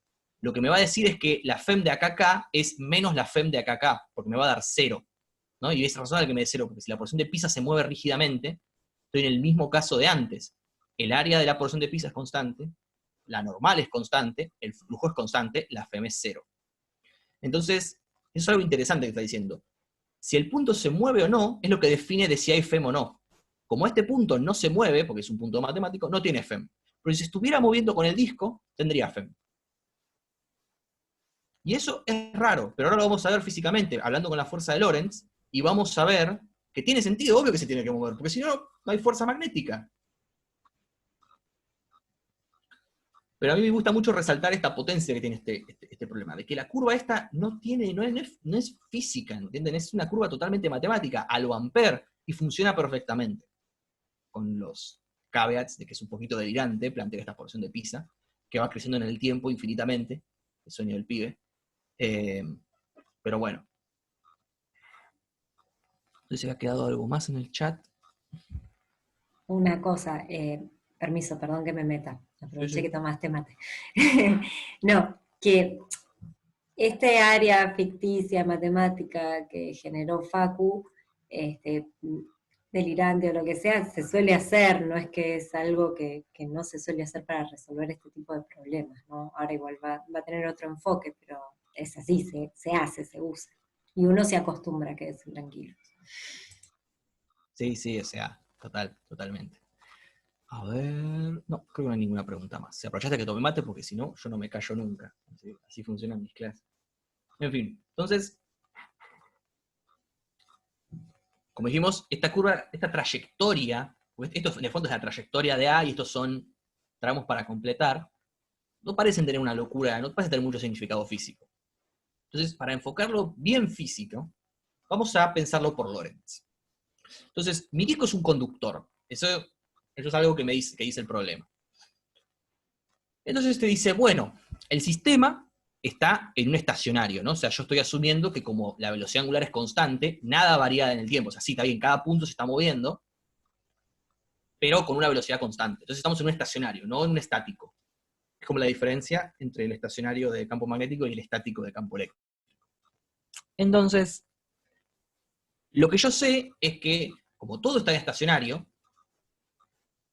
lo que me va a decir es que la FEM de acá a acá es menos la FEM de acá a acá, porque me va a dar 0. ¿No? Y es razonable que me dé 0, porque si la porción de Pisa se mueve rígidamente, estoy en el mismo caso de antes. El área de la porción de Pisa es constante, la normal es constante, el flujo es constante, la FEM es 0. Entonces, Eso es algo interesante que está diciendo. Si el punto se mueve o no, es lo que define de si hay FEM o no. Como este punto no se mueve, porque es un punto matemático, no tiene FEM. Pero si se estuviera moviendo con el disco, tendría FEM. Y eso es raro, pero ahora lo vamos a ver físicamente, hablando con la fuerza de Lorentz, y vamos a ver que tiene sentido, obvio que se tiene que mover, porque si no, no hay fuerza magnética. Pero a mí me gusta mucho resaltar esta potencia que tiene este problema, de que la curva esta no es física, ¿entienden? Es una curva totalmente matemática, a lo Ampère, y funciona perfectamente. Con los caveats de que es un poquito delirante plantear esta porción de Pisa, que va creciendo en el tiempo infinitamente, el sueño del pibe. Pero bueno. Entonces se ha quedado algo más en el chat. Una cosa, permiso, perdón que me meta, aproveché Sí. que tomaste mate. No, que este área ficticia, matemática que generó Facu, delirante o lo que sea, se suele hacer, no es que es algo que no se suele hacer para resolver este tipo de problemas, ¿no? Ahora igual va a tener otro enfoque, pero es así, se hace, se usa. Y uno se acostumbra a quedarse tranquilo. Sí, o sea, totalmente. A ver, no, creo que no hay ninguna pregunta más. Se aprovechaste que tomé mate porque si no, yo no me callo nunca. Así funcionan mis clases. En fin, entonces, como dijimos, esta curva, esta trayectoria, pues esto en el fondo es la trayectoria de A y estos son tramos para completar, no parecen tener una locura, no parecen tener mucho significado físico. Entonces, para enfocarlo bien físico, vamos a pensarlo por Lorentz. Entonces, mi disco es un conductor. Eso es algo que dice el problema. Entonces te dice, bueno, el sistema está en un estacionario, ¿no? O sea, yo estoy asumiendo que como la velocidad angular es constante, nada varía en el tiempo. O sea, sí, está bien, cada punto se está moviendo, pero con una velocidad constante. Entonces estamos en un estacionario, no en un estático. Es como la diferencia entre el estacionario de campo magnético y el estático de campo eléctrico. Entonces, lo que yo sé es que, como todo está en estacionario,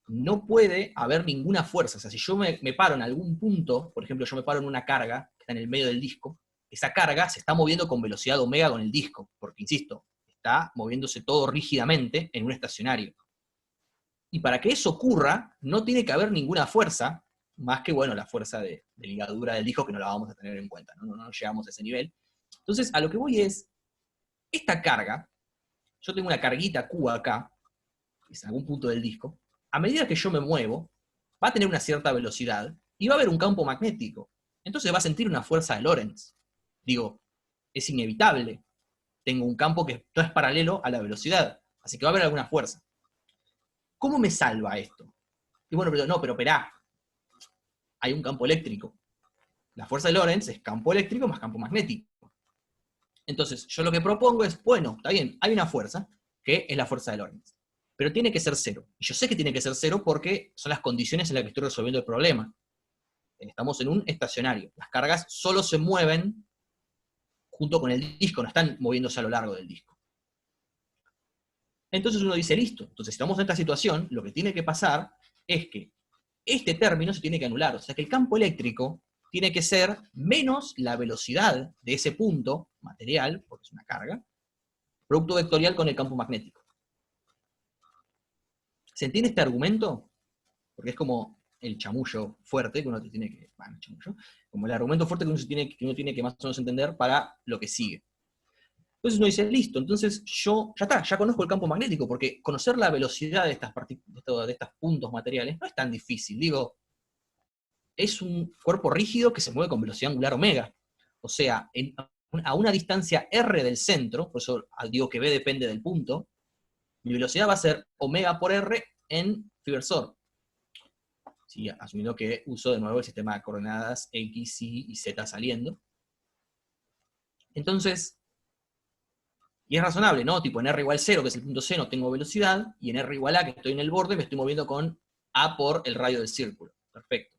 no puede haber ninguna fuerza. O sea, si yo me paro en algún punto, por ejemplo, yo me paro en una carga que está en el medio del disco, esa carga se está moviendo con velocidad omega con el disco, porque, insisto, está moviéndose todo rígidamente en un estacionario. Y para que eso ocurra, no tiene que haber ninguna fuerza, más que, bueno, la fuerza de ligadura del disco, que no la vamos a tener en cuenta, no llegamos a ese nivel. Entonces, a lo que voy es, esta carga, yo tengo una carguita Q acá, que es en algún punto del disco, a medida que yo me muevo, va a tener una cierta velocidad y va a haber un campo magnético. Entonces va a sentir una fuerza de Lorentz. Digo, es inevitable. Tengo un campo que no es paralelo a la velocidad, así que va a haber alguna fuerza. ¿Cómo me salva esto? Y bueno, pero esperá. Hay un campo eléctrico. La fuerza de Lorentz es campo eléctrico más campo magnético. Entonces, yo lo que propongo es, bueno, está bien, hay una fuerza, que es la fuerza de Lorentz. Pero tiene que ser cero. Y yo sé que tiene que ser cero porque son las condiciones en las que estoy resolviendo el problema. Estamos en un estacionario. Las cargas solo se mueven junto con el disco, no están moviéndose a lo largo del disco. Entonces uno dice, listo. Entonces, si estamos en esta situación, lo que tiene que pasar es que este término se tiene que anular. O sea, que el campo eléctrico tiene que ser menos la velocidad de ese punto material, porque es una carga, producto vectorial con el campo magnético. ¿Se entiende este argumento? Porque es como el chamullo fuerte que uno tiene que... Bueno, chamullo. Como el argumento fuerte que uno tiene que más o menos entender para lo que sigue. Entonces uno dice, listo, entonces yo, ya está, ya conozco el campo magnético, porque conocer la velocidad de estos puntos materiales no es tan difícil. Digo, es un cuerpo rígido que se mueve con velocidad angular omega. O sea, a una distancia r del centro, por eso digo que B depende del punto, mi velocidad va a ser omega por r en Fibersor. Sí, asumiendo que uso de nuevo el sistema de coordenadas X, Y y Z saliendo. Entonces, y es razonable, ¿no? Tipo en R igual 0, que es el punto C, no tengo velocidad, y en R igual A, que estoy en el borde, me estoy moviendo con A por el radio del círculo. Perfecto.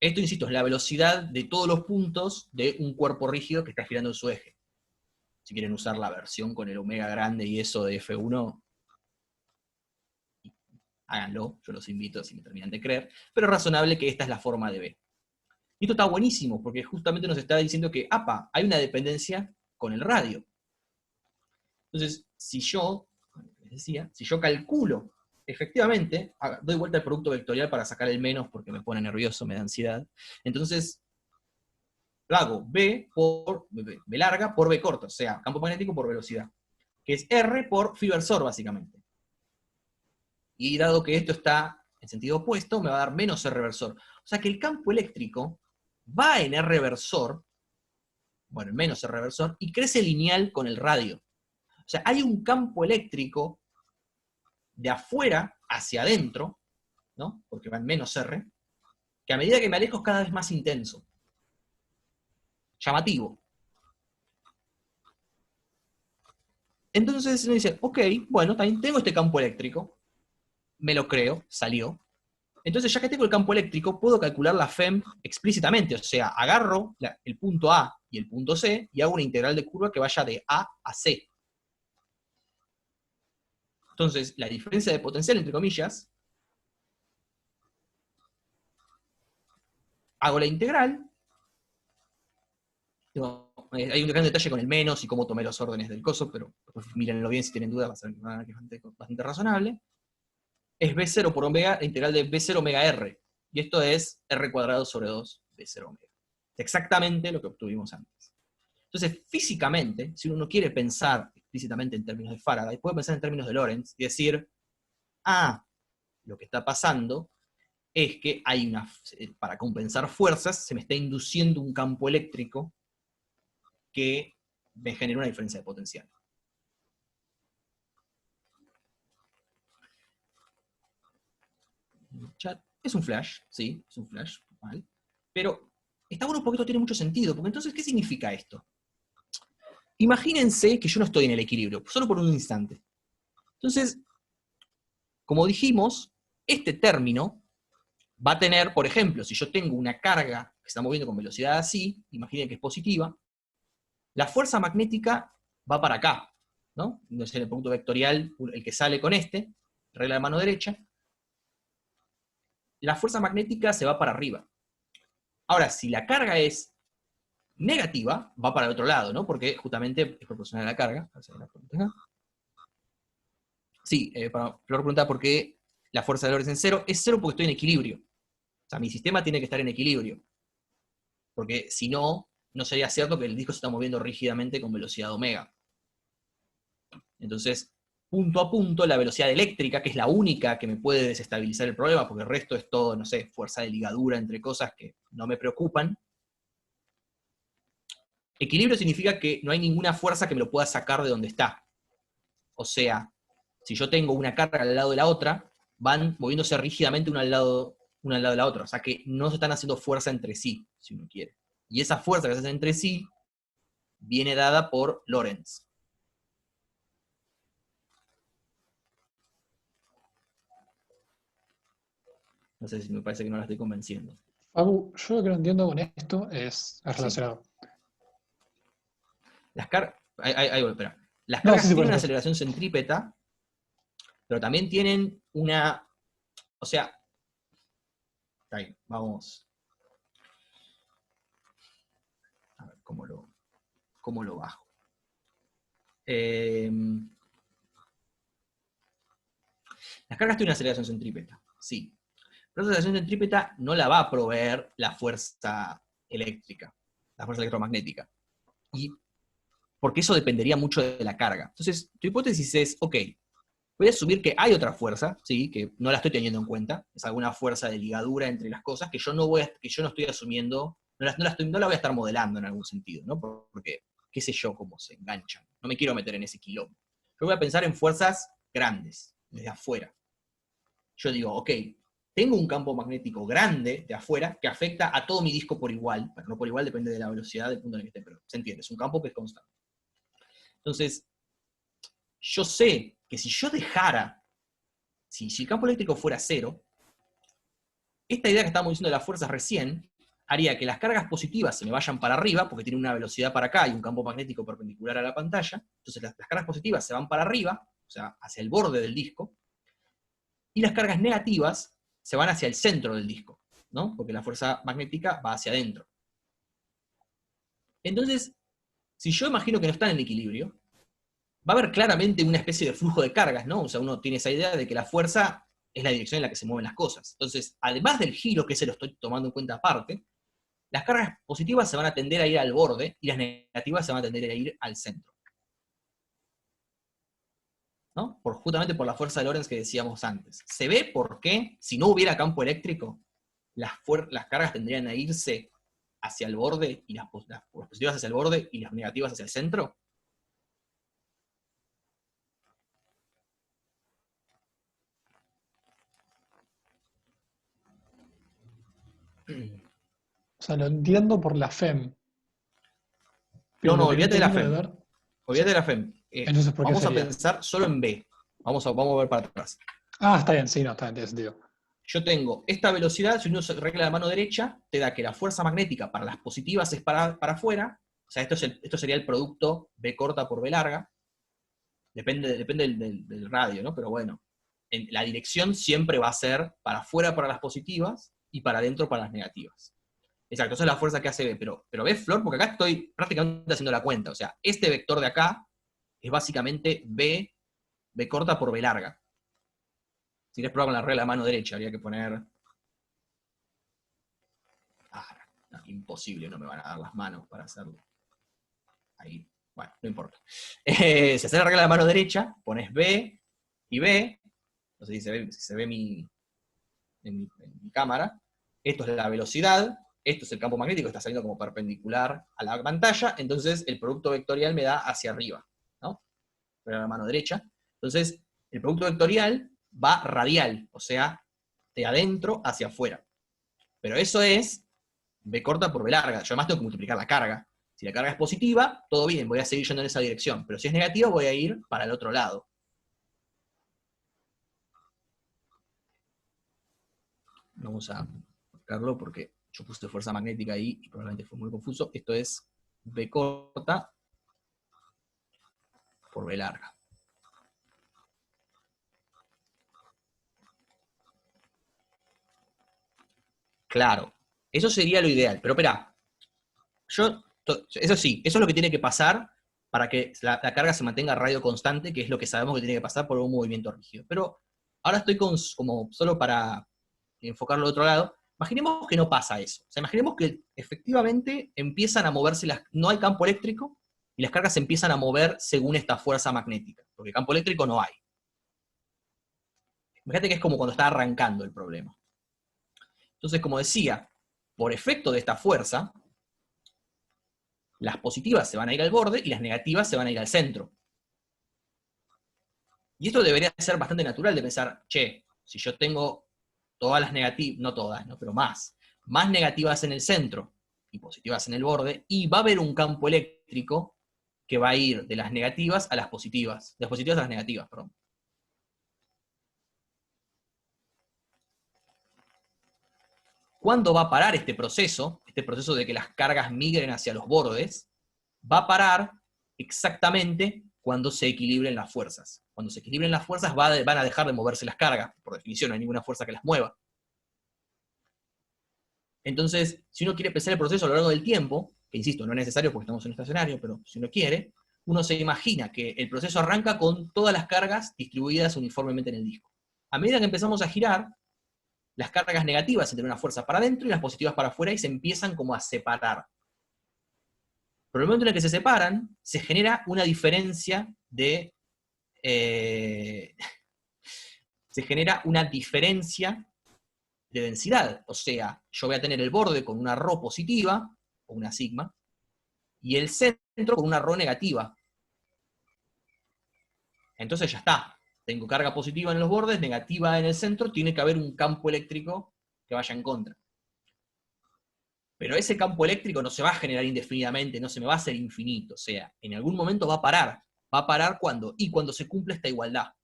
Esto, insisto, es la velocidad de todos los puntos de un cuerpo rígido que está girando en su eje. Si quieren usar la versión con el omega grande y eso de F1, háganlo, yo los invito si me terminan de creer, pero es razonable que esta es la forma de B. Y esto está buenísimo, porque justamente nos está diciendo que, apa, hay una dependencia con el radio. Entonces, si yo calculo, efectivamente, doy vuelta al producto vectorial para sacar el menos porque me pone nervioso, me da ansiedad. Entonces, hago B larga por B corta, o sea, campo magnético por velocidad, que es R por phi versor, básicamente. Y dado que esto está en sentido opuesto, me va a dar menos R versor. O sea que el campo eléctrico va en R versor, bueno, en menos R versor, y crece lineal con el radio. O sea, hay un campo eléctrico de afuera hacia adentro, ¿no? Porque va en menos R, que a medida que me alejo es cada vez más intenso. Llamativo. Entonces uno dice, ok, bueno, también tengo este campo eléctrico, me lo creo, salió. Entonces ya que tengo el campo eléctrico, puedo calcular la FEM explícitamente, o sea, agarro el punto A y el punto C y hago una integral de curva que vaya de A a C. Entonces, la diferencia de potencial, entre comillas, hago la integral. Hay un gran detalle con el menos y cómo tomé los órdenes del coso, pero mírenlo bien si tienen dudas, va a ser bastante razonable. Es B0 por omega, la integral de B0 omega R. Y esto es R cuadrado sobre 2 B0 omega. Es exactamente lo que obtuvimos antes. Entonces, físicamente, si uno no quiere pensar explícitamente en términos de Faraday, puede pensar en términos de Lorentz y decir, lo que está pasando es que para compensar fuerzas, se me está induciendo un campo eléctrico que me genera una diferencia de potencial. Chat. Es un flash, sí, es un flash, mal. Pero está bueno porque esto tiene mucho sentido, porque entonces, ¿qué significa esto? Imagínense que yo no estoy en el equilibrio, solo por un instante. Entonces, como dijimos, este término va a tener, por ejemplo, si yo tengo una carga que se está moviendo con velocidad así, imaginen que es positiva, la fuerza magnética va para acá, ¿no? Entonces el punto vectorial, el que sale con regla de mano derecha, la fuerza magnética se va para arriba. Ahora, si la carga es negativa, va para el otro lado, ¿no? Porque justamente es proporcional a la carga. Sí, Flor pregunta por qué la fuerza de Lorentz es cero. Es cero porque estoy en equilibrio. O sea, mi sistema tiene que estar en equilibrio. Porque si no, no sería cierto que el disco se está moviendo rígidamente con velocidad omega. Entonces, punto a punto, la velocidad eléctrica, que es la única que me puede desestabilizar el problema, porque el resto es todo, no sé, fuerza de ligadura entre cosas que no me preocupan. Equilibrio significa que no hay ninguna fuerza que me lo pueda sacar de donde está. O sea, si yo tengo una carga al lado de la otra, van moviéndose rígidamente una al lado de la otra. O sea que no se están haciendo fuerza entre sí, si uno quiere. Y esa fuerza que se hace entre sí viene dada por Lorentz. No sé si me parece que no la estoy convenciendo. Facu, yo lo que no entiendo con esto es relacionado. Las cargas... espera. Las cargas sí, tienen una aceleración centrípeta, pero también tienen una... O sea... Ahí, vamos... A ver, ¿cómo lo bajo? Las cargas tienen una aceleración centrípeta, sí. Pero esa aceleración centrípeta no la va a proveer la fuerza eléctrica, la fuerza electromagnética. Y porque eso dependería mucho de la carga. Entonces, tu hipótesis es, ok, voy a asumir que hay otra fuerza, ¿sí? Que no la estoy teniendo en cuenta, es alguna fuerza de ligadura entre las cosas que yo no estoy asumiendo, no la voy a estar modelando en algún sentido, ¿no? Porque, qué sé yo, cómo se enganchan. No me quiero meter en ese quilombo. Yo voy a pensar en fuerzas grandes, desde afuera. Yo digo, ok, tengo un campo magnético grande de afuera que afecta a todo mi disco por igual, pero no por igual, depende de la velocidad del punto en el que esté, pero se entiende, es un campo que es constante. Entonces, yo sé que si yo dejara, si el campo eléctrico fuera cero, esta idea que estábamos diciendo de las fuerzas recién, haría que las cargas positivas se me vayan para arriba, porque tienen una velocidad para acá y un campo magnético perpendicular a la pantalla, entonces las cargas positivas se van para arriba, o sea, hacia el borde del disco, y las cargas negativas se van hacia el centro del disco. ¿no? Porque la fuerza magnética va hacia adentro. Entonces, si yo imagino que no están en equilibrio, va a haber claramente una especie de flujo de cargas, ¿no? O sea, uno tiene esa idea de que la fuerza es la dirección en la que se mueven las cosas. Entonces, además del giro, que se lo estoy tomando en cuenta aparte, las cargas positivas se van a tender a ir al borde y las negativas se van a tender a ir al centro. ¿No? Justamente por la fuerza de Lorentz que decíamos antes. ¿Se ve por qué, si no hubiera campo eléctrico, las cargas tendrían a irse hacia el borde, y las positivas hacia el borde y las negativas hacia el centro? O sea, lo entiendo por la FEM. No, Pero no, lo que olvídate de la termino FEM. Olvídate de la FEM. Entonces, ¿por qué Vamos a sería? pensar solo en B. Vamos a ver para atrás. Ah, está bien, sí, no, está bien, tiene sentido. Yo tengo esta velocidad, si uno regla la mano derecha, te da que la fuerza magnética para las positivas es para afuera, o sea, esto sería el producto B corta por B larga, depende del radio, ¿no? Pero bueno, la dirección siempre va a ser para afuera para las positivas y para adentro para las negativas. Exacto, esa es la fuerza que hace B, pero ves, Flor, porque acá estoy prácticamente haciendo la cuenta, o sea, este vector de acá es básicamente B corta por B larga. Si querés probar con la regla de mano derecha, habría que poner... No, imposible, no me van a dar las manos para hacerlo. Ahí, bueno, no importa. Si haces la regla de mano derecha, pones B y B, no sé si se ve en mi cámara, esto es la velocidad, esto es el campo magnético, está saliendo como perpendicular a la pantalla, entonces el producto vectorial me da hacia arriba, ¿no? Regla de la mano derecha. Entonces, el producto vectorial va radial, o sea, de adentro hacia afuera. Pero eso es B corta por B larga. Yo además tengo que multiplicar la carga. Si la carga es positiva, todo bien, voy a seguir yendo en esa dirección. Pero si es negativa, voy a ir para el otro lado. Vamos a marcarlo porque yo puse fuerza magnética ahí y probablemente fue muy confuso. Esto es B corta por B larga. Claro, eso sería lo ideal, pero espera, eso sí, eso es lo que tiene que pasar para que la carga se mantenga a radio constante, que es lo que sabemos que tiene que pasar por un movimiento rígido. Pero ahora estoy como solo para enfocarlo de otro lado, imaginemos que no pasa eso. O sea, imaginemos que efectivamente empiezan a moverse, no hay campo eléctrico, y las cargas se empiezan a mover según esta fuerza magnética, porque campo eléctrico no hay. Fíjate que es como cuando está arrancando el problema. Entonces, como decía, por efecto de esta fuerza, las positivas se van a ir al borde y las negativas se van a ir al centro. Y esto debería ser bastante natural de pensar, che, si yo tengo todas las negativas, no todas, ¿no? Pero más negativas en el centro y positivas en el borde, y va a haber un campo eléctrico que va a ir de las negativas a las positivas, de las positivas a las negativas, perdón. ¿Cuándo va a parar este proceso de que las cargas migren hacia los bordes? Va a parar exactamente cuando se equilibren las fuerzas. Cuando se equilibren las fuerzas van a dejar de moverse las cargas, por definición no hay ninguna fuerza que las mueva. Entonces, si uno quiere pensar el proceso a lo largo del tiempo, que insisto, no es necesario porque estamos en un estacionario, pero si uno quiere, uno se imagina que el proceso arranca con todas las cargas distribuidas uniformemente en el disco. A medida que empezamos a girar, las cargas negativas entran una fuerza para adentro y las positivas para afuera y se empiezan como a separar. Pero el momento en el que se separan, se genera una diferencia de... se genera una diferencia de densidad. O sea, yo voy a tener el borde con una ρ positiva, o una sigma, y el centro con una ρ negativa. Entonces ya está. Tengo carga positiva en los bordes, negativa en el centro, tiene que haber un campo eléctrico que vaya en contra. Pero ese campo eléctrico no se va a generar indefinidamente, no se me va a hacer infinito. O sea, en algún momento va a parar. ¿Va a parar cuando? Y cuando se cumple esta igualdad.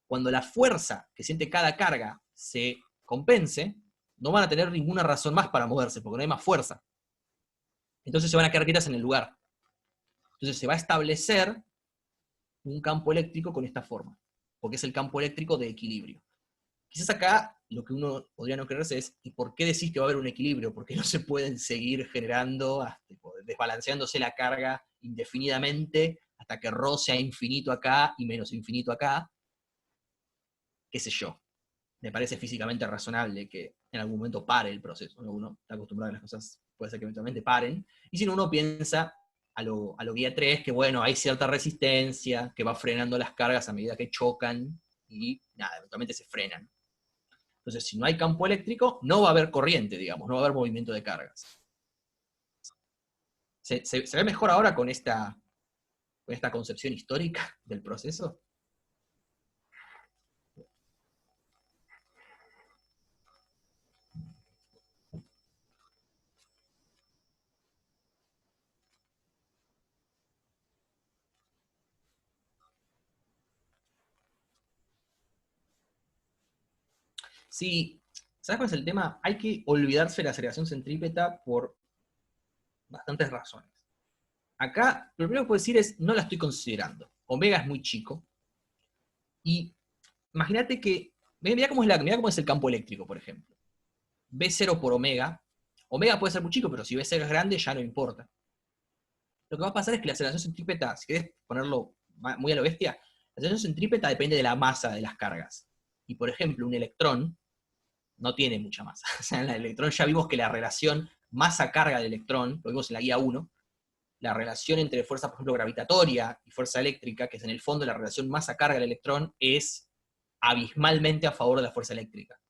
Cuando la fuerza que siente cada carga se compense, no van a tener ninguna razón más para moverse, porque no hay más fuerza. Entonces se van a quedar quietas en el lugar. Entonces se va a establecer un campo eléctrico con esta forma, porque es el campo eléctrico de equilibrio. Quizás acá lo que uno podría no creerse es, ¿y por qué decís que va a haber un equilibrio? ¿Por qué no se pueden seguir generando, tipo, desbalanceándose la carga indefinidamente hasta que ρ sea infinito acá y menos infinito acá? Qué sé yo. Me parece físicamente razonable que en algún momento pare el proceso, ¿no? Uno está acostumbrado a que las cosas puede ser que eventualmente paren, y si no, uno piensa a lo guía 3, que bueno, hay cierta resistencia, que va frenando las cargas a medida que chocan, y nada, eventualmente se frenan. Entonces, si no hay campo eléctrico, no va a haber corriente, digamos, no va a haber movimiento de cargas. ¿Se ve mejor ahora con esta concepción histórica del proceso? Sí, ¿sabes cuál es el tema? Hay que olvidarse de la aceleración centrípeta por bastantes razones. Acá, lo primero que puedo decir es, no la estoy considerando. Omega es muy chico, y imagínate que, mirá cómo es el campo eléctrico, por ejemplo. B0 por omega, omega puede ser muy chico, pero si B0 es grande, ya no importa. Lo que va a pasar es que la aceleración centrípeta, si querés ponerlo muy a lo bestia, la aceleración centrípeta depende de la masa de las cargas. Y por ejemplo, un electrón no tiene mucha masa. O sea, en el electrón ya vimos que la relación masa-carga del electrón, lo vimos en la guía 1, la relación entre fuerza, por ejemplo, gravitatoria y fuerza eléctrica, que es en el fondo la relación masa-carga del electrón, es abismalmente a favor de la fuerza eléctrica.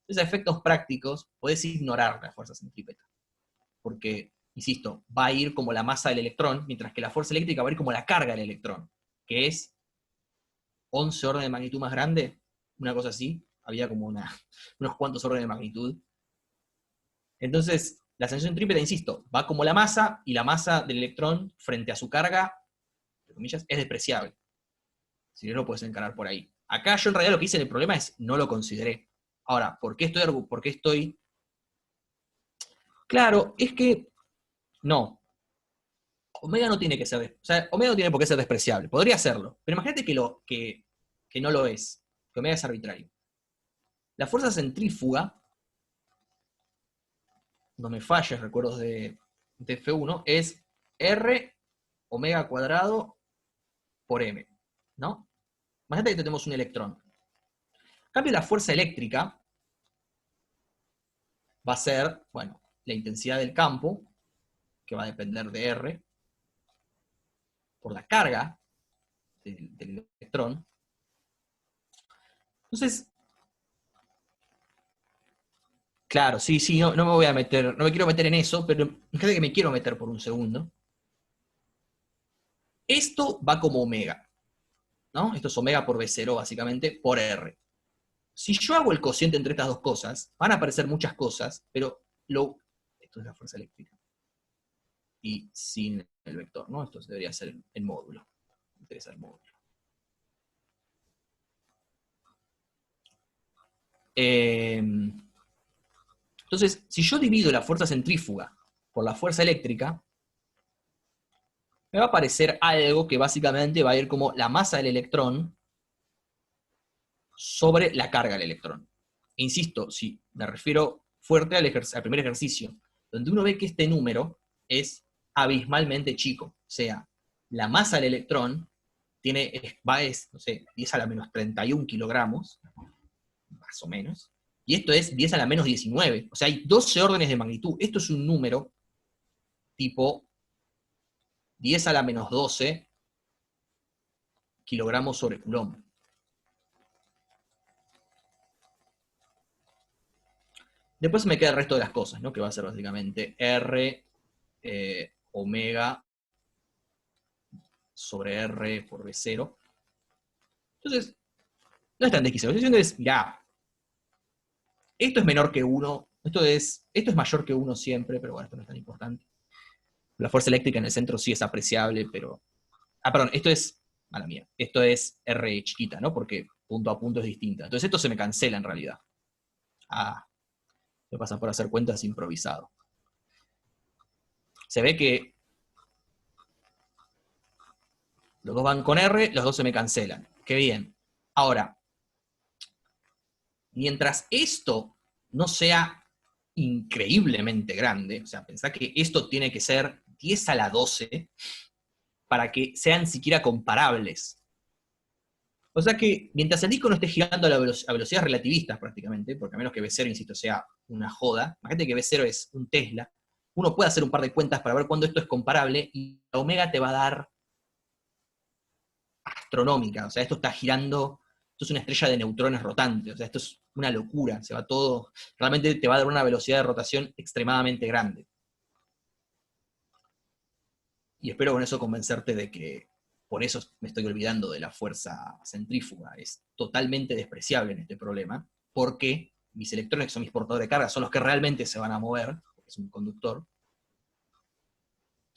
Entonces, a efectos prácticos, podés ignorar la fuerza centrípeta. Porque, insisto, va a ir como la masa del electrón, mientras que la fuerza eléctrica va a ir como la carga del electrón, que es 11 órdenes de magnitud más grande, una cosa así, había como unos cuantos órdenes de magnitud. Entonces, la aceleración centrípeta, insisto, va como la masa, y la masa del electrón frente a su carga, entre comillas, es despreciable. Si no, lo puedes encarar por ahí. Acá yo en realidad lo que hice en el problema es, no lo consideré. Ahora, ¿por qué estoy? Claro, es que, no. Omega no tiene que ser, o sea, Omega no tiene por qué ser despreciable. Podría serlo, pero imagínate que no lo es, que Omega es arbitrario. La fuerza centrífuga, no me falles recuerdos de F1, es R omega cuadrado por M, ¿no? Imagínate que tenemos un electrón. En cambio, la fuerza eléctrica va a ser, bueno, la intensidad del campo, que va a depender de R, por la carga del electrón. Entonces, claro, sí, no me voy a meter, no me quiero meter en eso, pero fíjate que me quiero meter por un segundo. Esto va como omega, ¿no? Esto es omega por B0, básicamente, por R. Si yo hago el cociente entre estas dos cosas, van a aparecer muchas cosas, pero esto es la fuerza eléctrica. Y sin el vector, ¿no? Esto debería ser el módulo. Me interesa el módulo. Entonces, si yo divido la fuerza centrífuga por la fuerza eléctrica, me va a aparecer algo que básicamente va a ir como la masa del electrón sobre la carga del electrón. Insisto, si me refiero fuerte al primer ejercicio, donde uno ve que este número es abismalmente chico. O sea, la masa del electrón no sé, 10 a la menos 31 kilogramos, más o menos, y esto es 10 a la menos 19. O sea, hay 12 órdenes de magnitud. Esto es un número tipo 10 a la menos 12 kilogramos sobre coulomb. Después me queda el resto de las cosas, ¿no? Que va a ser básicamente R omega sobre R por B0. Entonces, no es tan desquiciado. La situación es, mirá, esto es menor que 1, esto es mayor que 1 siempre, pero bueno, esto no es tan importante. La fuerza eléctrica en el centro sí es apreciable, pero... Ah, perdón, esto es... Mala mía. Esto es R chiquita, ¿no? Porque punto a punto es distinta. Entonces esto se me cancela en realidad. Ah, me pasa por hacer cuentas improvisado. Se ve que los dos van con R, los dos se me cancelan. Qué bien. Ahora, mientras esto no sea increíblemente grande, o sea, pensá que esto tiene que ser 10 a la 12 para que sean siquiera comparables. O sea que mientras el disco no esté girando a velocidades relativistas prácticamente, porque a menos que B0, insisto, sea una joda, imagínate que B0 es un Tesla, uno puede hacer un par de cuentas para ver cuándo esto es comparable, y la omega te va a dar astronómica, o sea, esto está girando, esto es una estrella de neutrones rotante, o sea, esto es una locura, se va todo, realmente te va a dar una velocidad de rotación extremadamente grande. Y espero con eso convencerte de que por eso me estoy olvidando de la fuerza centrífuga. Es totalmente despreciable en este problema, porque mis electrones, que son mis portadores de carga, son los que realmente se van a mover, porque es un conductor,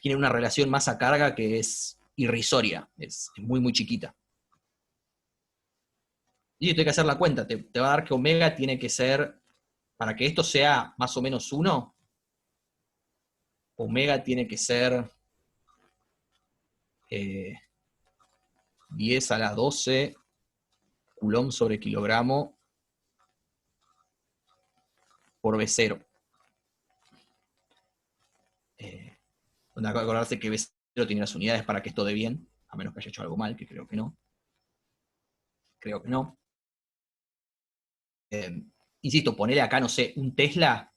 tienen una relación masa-carga que es irrisoria, es muy, muy chiquita. Y esto hay que hacer la cuenta, te va a dar que omega tiene que ser, para que esto sea más o menos 1, omega tiene que ser 10 a la 12 coulomb sobre kilogramo por B0. Donde acaba de acordarse que B0 tiene las unidades para que esto dé bien, a menos que haya hecho algo mal, que creo que no. Creo que no. Insisto, ponerle acá, no sé, un Tesla,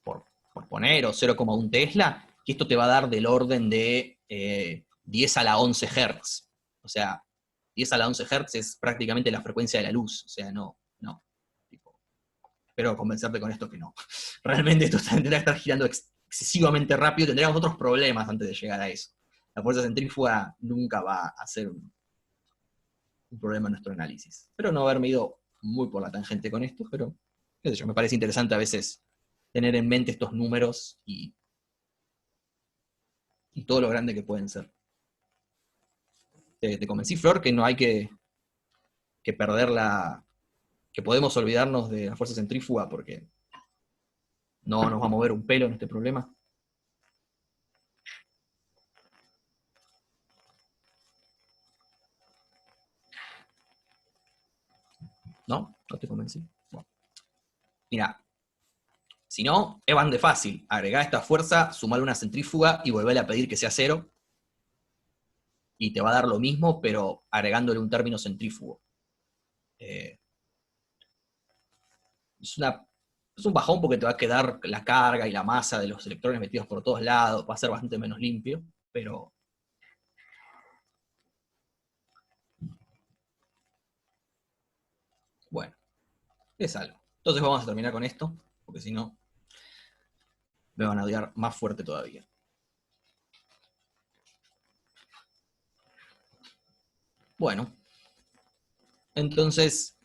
por poner, o 0,1 Tesla, que esto te va a dar del orden de 10 a la 11 Hz. O sea, 10 a la 11 Hz es prácticamente la frecuencia de la luz. O sea, no. Tipo, espero convencerte con esto que no. Realmente esto tendría que estar girando excesivamente rápido, tendríamos otros problemas antes de llegar a eso. La fuerza centrífuga nunca va a ser un problema en nuestro análisis. Espero no haberme ido muy por la tangente con esto, pero qué sé yo, me parece interesante a veces tener en mente estos números y todo lo grande que pueden ser. ¿Te convencí, Flor, que no hay que perder que podemos olvidarnos de la fuerza centrífuga porque no nos va a mover un pelo en este problema? ¿No? ¿No te convencí? Bueno. Mira, si no, es bastante fácil. Agregar esta fuerza, sumarle una centrífuga y volverle a pedir que sea 0. Y te va a dar lo mismo, pero agregándole un término centrífugo. Es un bajón porque te va a quedar la carga y la masa de los electrones metidos por todos lados, va a ser bastante menos limpio, pero... bueno, es algo. Entonces vamos a terminar con esto, porque si no, me van a odiar más fuerte todavía. Bueno, entonces,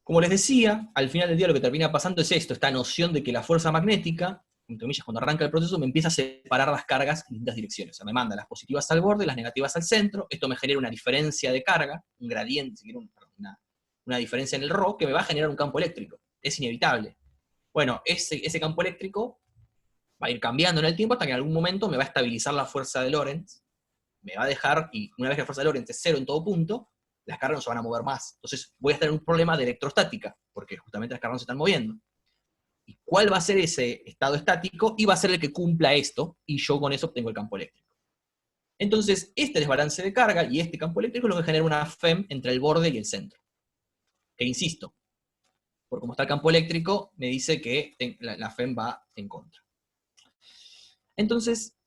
como les decía, al final del día lo que termina pasando es esto, esta noción de que la fuerza magnética, entre comillas, cuando arranca el proceso, me empieza a separar las cargas en distintas direcciones. O sea, me manda las positivas al borde, las negativas al centro, esto me genera una diferencia de carga, un gradiente, si quieren, una diferencia en el ρ, que me va a generar un campo eléctrico. Es inevitable. Bueno, ese campo eléctrico va a ir cambiando en el tiempo hasta que en algún momento me va a estabilizar la fuerza de Lorentz, me va a dejar, y una vez que la fuerza de Lorentz es 0 en todo punto, las cargas no se van a mover más. Entonces voy a tener un problema de electrostática, porque justamente las cargas no se están moviendo. ¿Y cuál va a ser ese estado estático? Y va a ser el que cumpla esto, y yo con eso obtengo el campo eléctrico. Entonces, este desbalance de carga y este campo eléctrico es lo que genera una FEM entre el borde y el centro. Que insisto, por cómo está el campo eléctrico, me dice que la FEM va en contra. Entonces,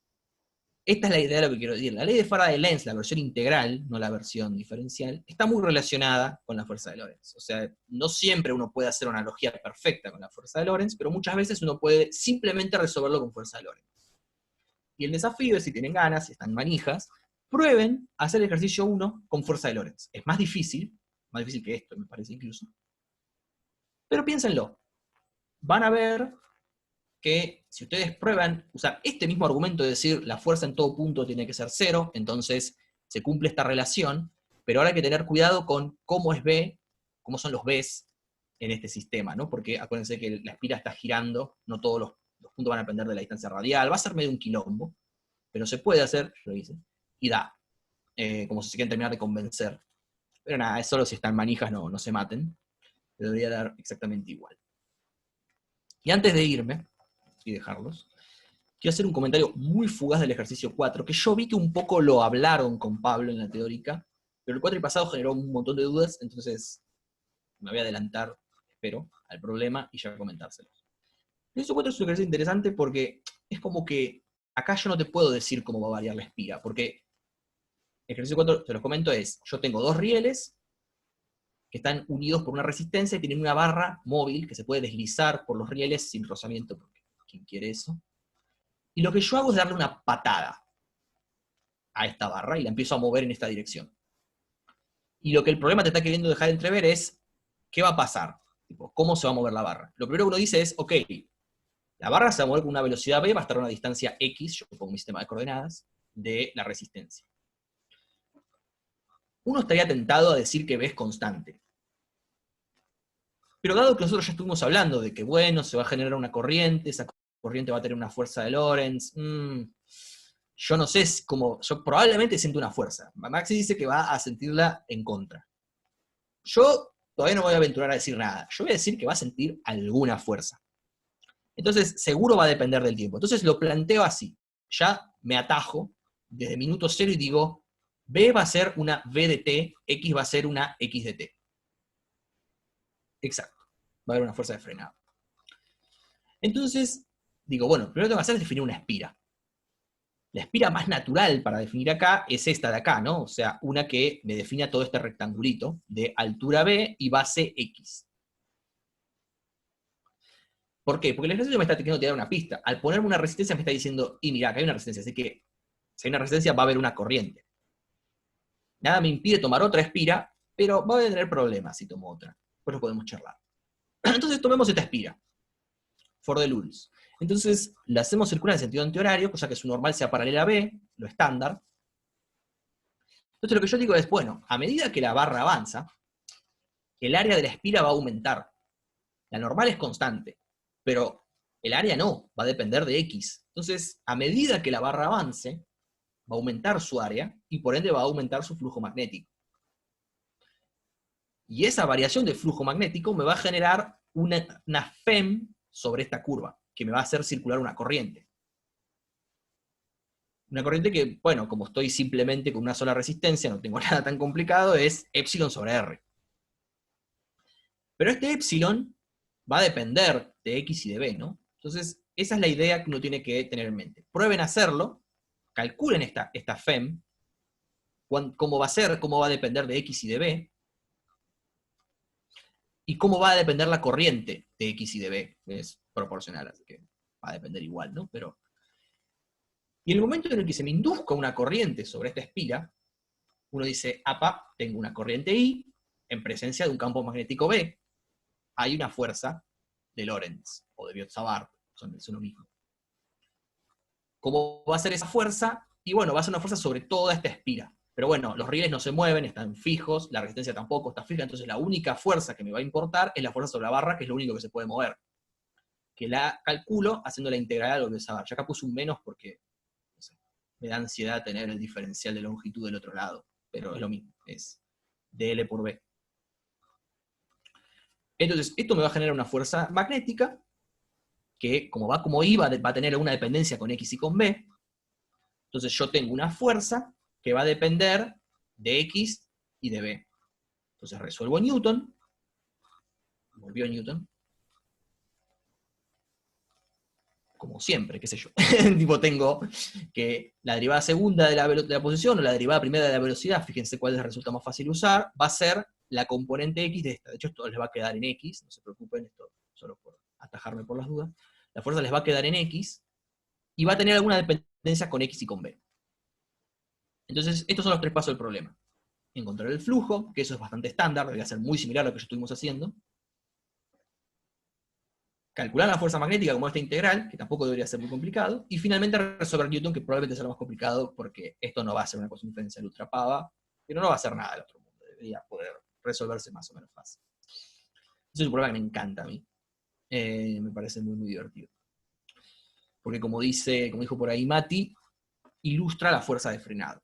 esta es la idea de lo que quiero decir. La ley de Faraday-Lenz, la versión integral, no la versión diferencial, está muy relacionada con la fuerza de Lorentz. O sea, no siempre uno puede hacer una analogía perfecta con la fuerza de Lorentz, pero muchas veces uno puede simplemente resolverlo con fuerza de Lorentz. Y el desafío es, si tienen ganas, si están manijas, prueben hacer el ejercicio 1 con fuerza de Lorentz. Es más difícil que esto, me parece incluso. Pero piénsenlo. Van a ver que si ustedes prueban usar este mismo argumento de decir la fuerza en todo punto tiene que ser 0, entonces se cumple esta relación, pero ahora hay que tener cuidado con cómo es B, cómo son los Bs en este sistema, ¿no? Porque acuérdense que la espira está girando, no todos los puntos van a depender de la distancia radial, va a ser medio un quilombo, pero se puede hacer, yo lo hice, y da, como si se quieren terminar de convencer. Pero nada, es solo si están manijas no se maten. Debería dar exactamente igual. Y antes de irme, y dejarlos, quiero hacer un comentario muy fugaz del ejercicio 4, que yo vi que un poco lo hablaron con Pablo en la teórica, pero el cuatrimestre generó un montón de dudas, entonces me voy a adelantar, espero, al problema y ya comentárselos. El ejercicio 4 es un ejercicio interesante porque es como que acá yo no te puedo decir cómo va a variar la espiga, porque el ejercicio 4, te los comento, es, yo tengo dos rieles que están unidos por una resistencia y tienen una barra móvil que se puede deslizar por los rieles sin rozamiento, porque ¿quién quiere eso? Y lo que yo hago es darle una patada a esta barra y la empiezo a mover en esta dirección. Y lo que el problema te está queriendo dejar entrever es, ¿qué va a pasar? Tipo, ¿cómo se va a mover la barra? Lo primero que uno dice es, ok, la barra se va a mover con una velocidad v, va a estar a una distancia x, yo pongo mi sistema de coordenadas, de la resistencia. Uno estaría tentado a decir que v es constante. Pero dado que nosotros ya estuvimos hablando de que, bueno, se va a generar una corriente, esa corriente va a tener una fuerza de Lorentz, yo no sé cómo, yo probablemente siento una fuerza. Maxi dice que va a sentirla en contra. Yo todavía no voy a aventurar a decir nada. Yo voy a decir que va a sentir alguna fuerza. Entonces, seguro va a depender del tiempo. Entonces lo planteo así. Ya me atajo desde minuto cero y digo, B va a ser una V de t, X va a ser una X de t. Exacto. Va a haber una fuerza de frenado. Entonces, digo, bueno, primero lo que tengo que hacer es definir una espira. La espira más natural para definir acá es esta de acá, ¿no? O sea, una que me defina todo este rectangulito de altura B y base X. ¿Por qué? Porque el ejercicio me está queriendo tirar una pista. Al ponerme una resistencia me está diciendo, y mira, acá hay una resistencia, así que si hay una resistencia va a haber una corriente. Nada me impide tomar otra espira, pero voy a tener problemas si tomo otra. Por eso podemos charlar. Entonces tomemos esta espira. For the lulz. Entonces la hacemos circular en sentido antihorario, cosa que su normal sea paralela a B, lo estándar. Entonces lo que yo digo es, bueno, a medida que la barra avanza, el área de la espira va a aumentar. La normal es constante, pero el área no, va a depender de X. Entonces, a medida que la barra avance, va a aumentar su área, y por ende va a aumentar su flujo magnético. Y esa variación de flujo magnético me va a generar una FEM sobre esta curva, que me va a hacer circular una corriente. Una corriente que, bueno, como estoy simplemente con una sola resistencia, no tengo nada tan complicado, es epsilon sobre R. Pero este epsilon va a depender de X y de B, ¿no? Entonces, esa es la idea que uno tiene que tener en mente. Prueben a hacerlo, calculen esta FEM, cómo va a ser, cómo va a depender de X y de B, y cómo va a depender la corriente de X y de B. Es proporcional, así que va a depender igual, ¿no? Pero... Y en el momento en el que se me induzca una corriente sobre esta espira, uno dice, apa, tengo una corriente I en presencia de un campo magnético B. Hay una fuerza de Lorentz, o de Biot-Savart, son lo mismo. ¿Cómo va a ser esa fuerza? Y bueno, va a ser una fuerza sobre toda esta espira. Pero bueno, los rieles no se mueven, están fijos, la resistencia tampoco está fija, entonces la única fuerza que me va a importar es la fuerza sobre la barra, que es lo único que se puede mover. Que la calculo haciendo la integral a lo de Savart. Ya acá puse un menos porque no sé, me da ansiedad tener el diferencial de longitud del otro lado, pero es lo mismo, es dl por b. Entonces, esto me va a generar una fuerza magnética, que como va como I, va a tener una dependencia con X y con B. Entonces yo tengo una fuerza que va a depender de X y de B. Entonces resuelvo Newton, volvió Newton, como siempre, qué sé yo. Tipo, tengo que la derivada segunda de la posición o la derivada primera de la velocidad, fíjense cuál les resulta más fácil usar, va a ser la componente X de esta. De hecho, esto les va a quedar en X, no se preocupen, esto solo por atajarme por las dudas. La fuerza les va a quedar en X, y va a tener alguna dependencia con X y con B. Entonces, estos son los tres pasos del problema. Encontrar el flujo, que eso es bastante estándar, debería ser muy similar a lo que ya estuvimos haciendo. Calcular la fuerza magnética como esta integral, que tampoco debería ser muy complicado. Y finalmente resolver Newton, que probablemente sea lo más complicado, porque esto no va a ser una cosa diferencial ultra pava, pero no va a ser nada del otro mundo. Debería poder resolverse más o menos fácil. Ese es un problema que me encanta a mí. Me parece muy, muy divertido. Porque como dijo por ahí Mati, ilustra la fuerza de frenado.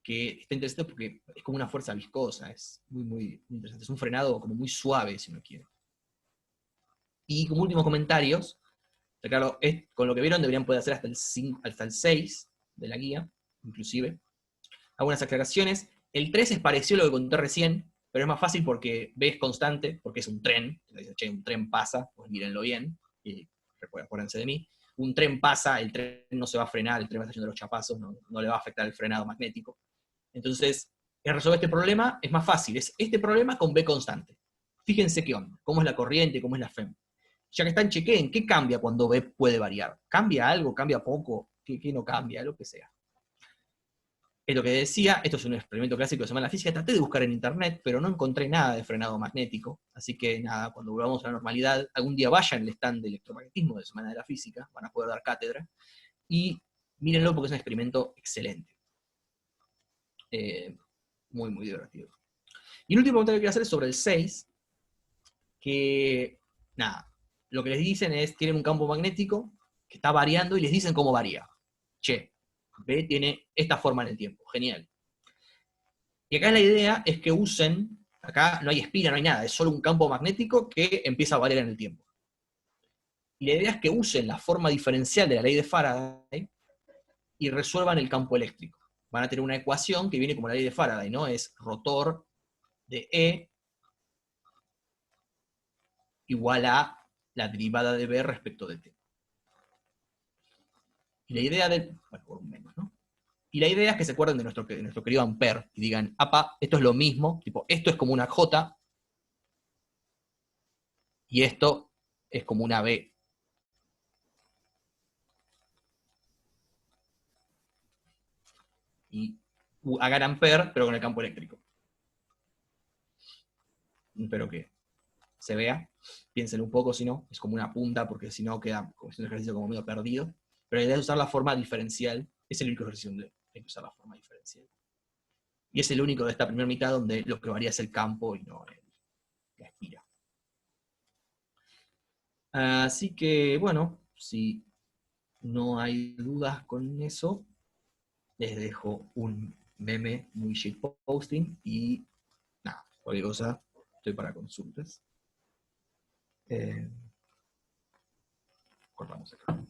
que está interesante porque es como una fuerza viscosa, es muy, muy interesante. Es un frenado como muy suave, si uno quiere. Y como últimos comentarios, claro, con lo que vieron deberían poder hacer hasta el 6 de la guía, inclusive. Algunas aclaraciones. El 3 es parecido a lo que conté recién, pero es más fácil porque B es constante, porque es un tren. Entonces, che, un tren pasa, pues mírenlo bien, y acuérdense de mí. Un tren pasa, el tren no se va a frenar, el tren va a estar haciendo los chapazos, no le va a afectar el frenado magnético. Entonces, resolver este problema es más fácil, es este problema con B constante. Fíjense qué onda, cómo es la corriente, cómo es la FEM. Ya que están, chequeen, ¿qué cambia cuando B puede variar? ¿Cambia algo? ¿Cambia poco? ¿Qué no cambia? Lo que sea. Es lo que decía, esto es un experimento clásico de Semana de la Física, traté de buscar en internet, pero no encontré nada de frenado magnético, así que nada, cuando volvamos a la normalidad, algún día vayan al stand de electromagnetismo de Semana de la Física, van a poder dar cátedra, y mírenlo porque es un experimento excelente. Muy, muy divertido. Y el último comentario que quiero hacer es sobre el 6, que, nada, lo que les dicen es, tienen un campo magnético que está variando y les dicen cómo varía. Che, B tiene esta forma en el tiempo, genial. Y acá la idea es que usen, acá no hay espira, no hay nada, es solo un campo magnético que empieza a variar en el tiempo. Y la idea es que usen la forma diferencial de la ley de Faraday y resuelvan el campo eléctrico. Van a tener una ecuación que viene como la ley de Faraday, ¿no? Es rotor de E igual a la derivada de B respecto de T. Y la idea de, bueno, por un menos, ¿no? Y la idea es que se acuerden de nuestro querido Ampère y digan, apa, esto es lo mismo, tipo, esto es como una J y esto es como una B. Y hagan Ampère, pero con el campo eléctrico. Espero que se vea. Piensen un poco, si no, es como una punta, porque si no queda como un ejercicio como medio perdido. Pero la idea es usar la forma diferencial, es el único ejercicio donde hay que usar la forma diferencial. Y es el único de esta primera mitad donde lo que varía es el campo y no la espira. Así que, bueno, si no hay dudas con eso, les dejo un meme muy shitposting y nada, cualquier cosa, estoy para consultas. Cortamos acá.